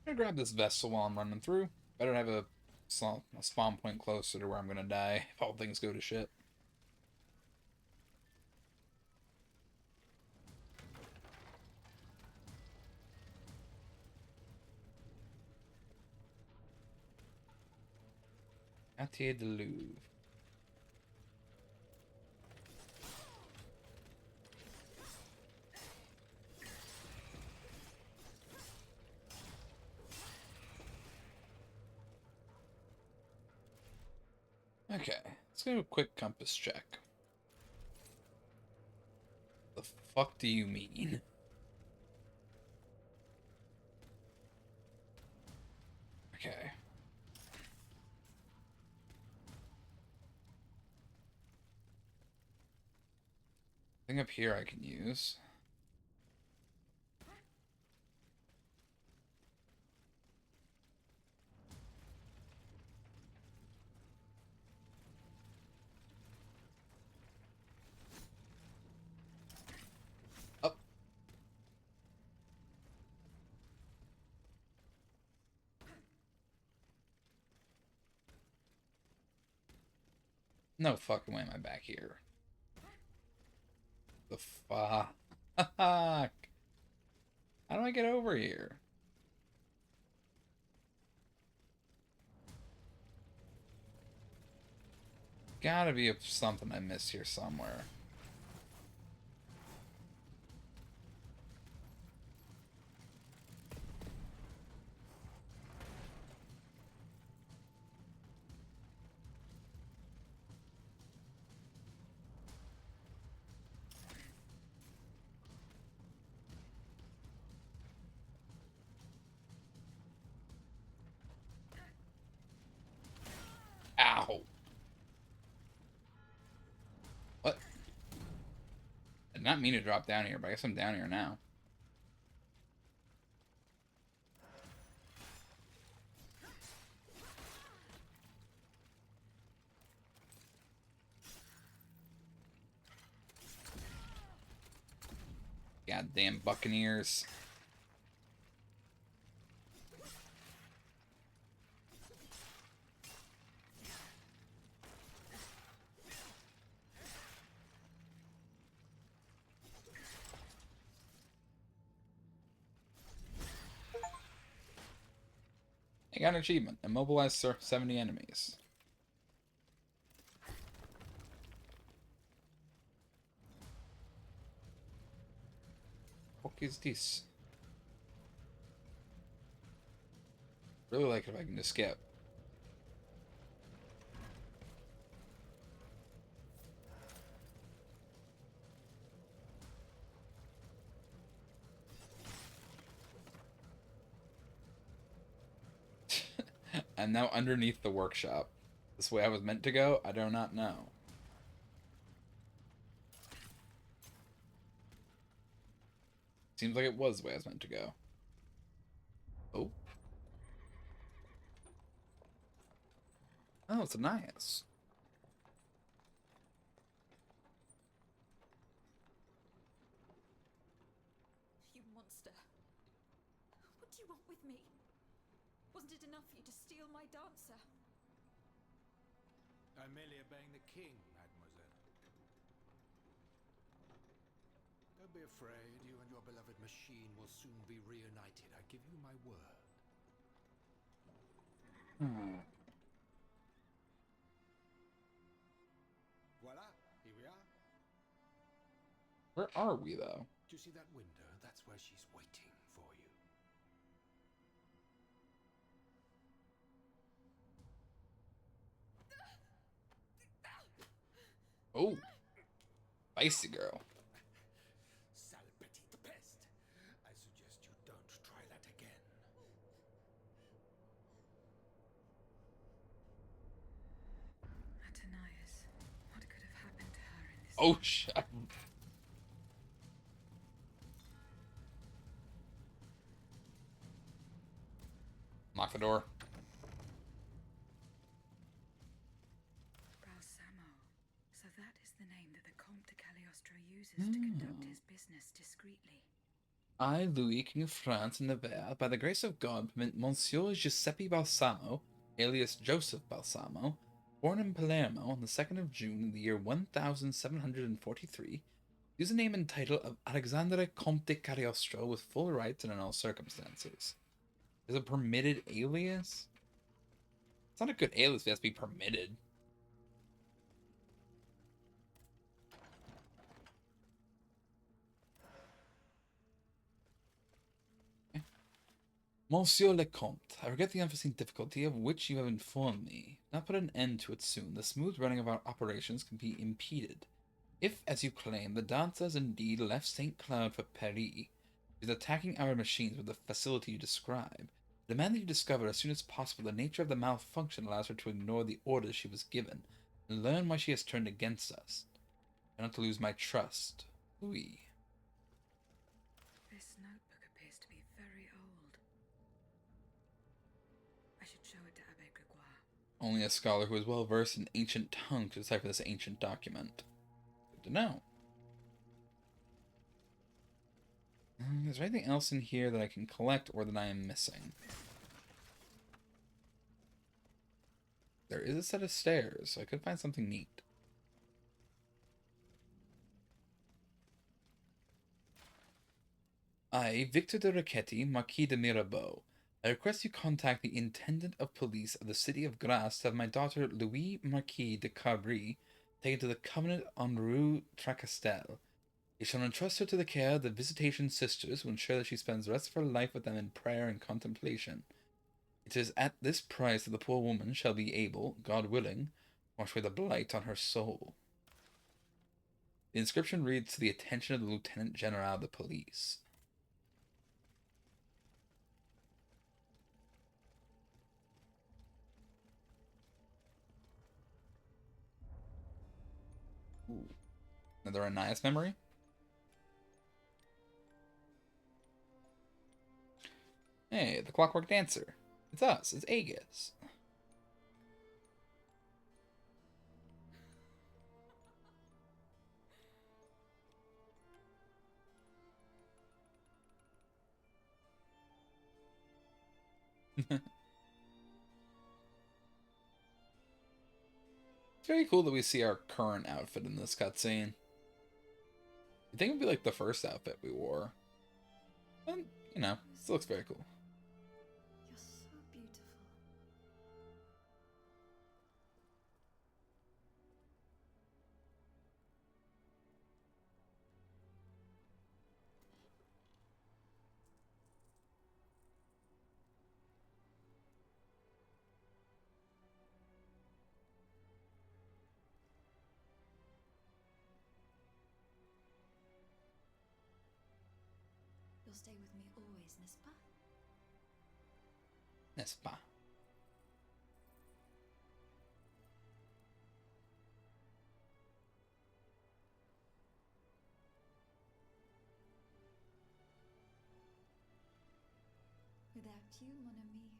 I'm gonna grab this vessel while I'm running through. Better have a spawn point closer to where I'm gonna die if all things go to shit. Quartier de Louvre. Okay, let's do a quick compass check. The fuck do you mean? Okay. Thing up here I can use. Up. No fucking way am I back here. The fuck? How do I get over here? Gotta be something I missed here somewhere. Not mean to drop down here, but I guess I'm down here now. Goddamn Buccaneers. I got an achievement. Immobilize 70 enemies. What is this? Really like it if I can just skip. I'm now underneath the workshop. This way I was meant to go? I do not know. Seems like it was the way I was meant to go. Oh. Oh, it's nice.
You monster. What do you want with me? Wasn't it enough for you to steal my dancer?
I'm merely obeying the king, mademoiselle. Don't be afraid. You and your beloved machine will soon be reunited. I give you my word. Voila, here we are.
Where are we, though?
Do you see that window? That's where she's waiting for you.
Oh. Spicy girl.
Sale petite peste. I suggest you don't try that again.
Atanias, what could have happened to her in this?
Oh, shit. Lock the door.
Balsamo. So that is the name that the Comte De Caligostros uses to conduct his business discreetly.
I, Louis, King of France and Navarre, by the grace of God, permit Monsieur Giuseppe Balsamo, alias Joseph Balsamo, born in Palermo on the 2nd of June in the year 1743, use the name and title of Alexandre Comte de Cagliostro with full rights and in all circumstances. Is a permitted alias? It's not a good alias if it has to be permitted. Monsieur le Comte, I regret the unforeseen difficulty of which you have informed me. Now put an end to it soon. The smooth running of our operations can be impeded. If, as you claim, the dancer has indeed left St. Cloud for Paris, is attacking our machines with the facility you describe, I demand that you discover as soon as possible the nature of the malfunction allows her to ignore the orders she was given, and learn why she has turned against us. I not to lose my trust. Louis.
This notebook appears to be very old. I should show it to Abbe Gregoire.
Only a scholar who is well versed in ancient tongue could decipher this ancient document. Good to know. Is there anything else in here that I can collect or that I am missing? There is a set of stairs, so I could find something neat. I, Victor de Riquetti, Marquis de Mirabeau, I request you contact the Intendant of Police of the city of Grasse to have my daughter Louis Marquis de Carbry taken to the convent on Rue Tracastel. You shall entrust her to the care of the Visitation Sisters, who ensure that she spends the rest of her life with them in prayer and contemplation. It is at this price that the poor woman shall be able, God willing, to wash away the blight on her soul. The inscription reads, to the attention of the Lieutenant General of the Police. Ooh. Another Ananias memory? Hey, the Clockwork Dancer. It's us. It's Aegis. It's very cool that we see our current outfit in this cutscene. I think it would be like the first outfit we wore. But, you know, still looks very cool.
You're so beautiful. You'll stay with me always, n'est-ce pas?
N'est-ce pas?
Without you, mon ami,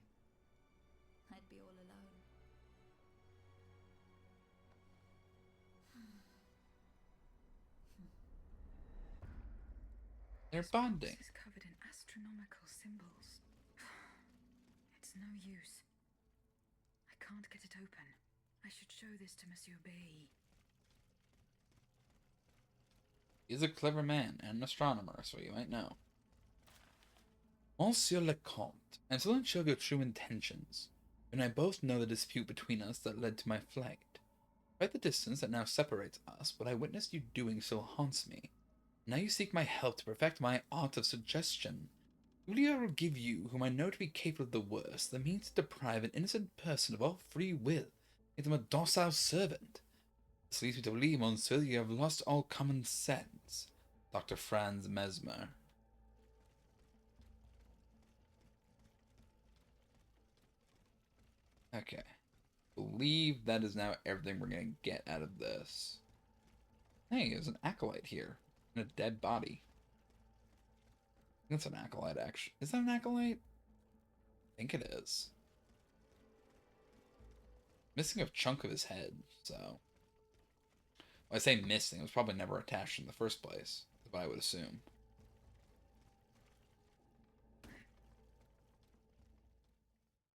I'd be all alone.
They're bonding.
This is covered in astronomical symbols. It's no use. I can't get it open. I should show this to Monsieur B.
He's a clever man and an astronomer, so you might know. Monsieur le Comte, I'm still unsure of your true intentions, and I both know the dispute between us that led to my flight. Despite the distance that now separates us, what I witnessed you doing still haunts me. Now you seek my help to perfect my art of suggestion. Will you ever give you, whom I know to be capable of the worst, the means to deprive an innocent person of all free will, make them a docile servant? This leads me to believe, monsieur, that you have lost all common sense. Dr. Franz Mesmer. Okay. Believe that is now everything we're gonna get out of this. Hey, there's an acolyte here. And a dead body. That's an acolyte, actually. Is that an acolyte? I think it is. Missing a chunk of his head, so. Well, I say missing, it was probably never attached in the first place, is what I would assume.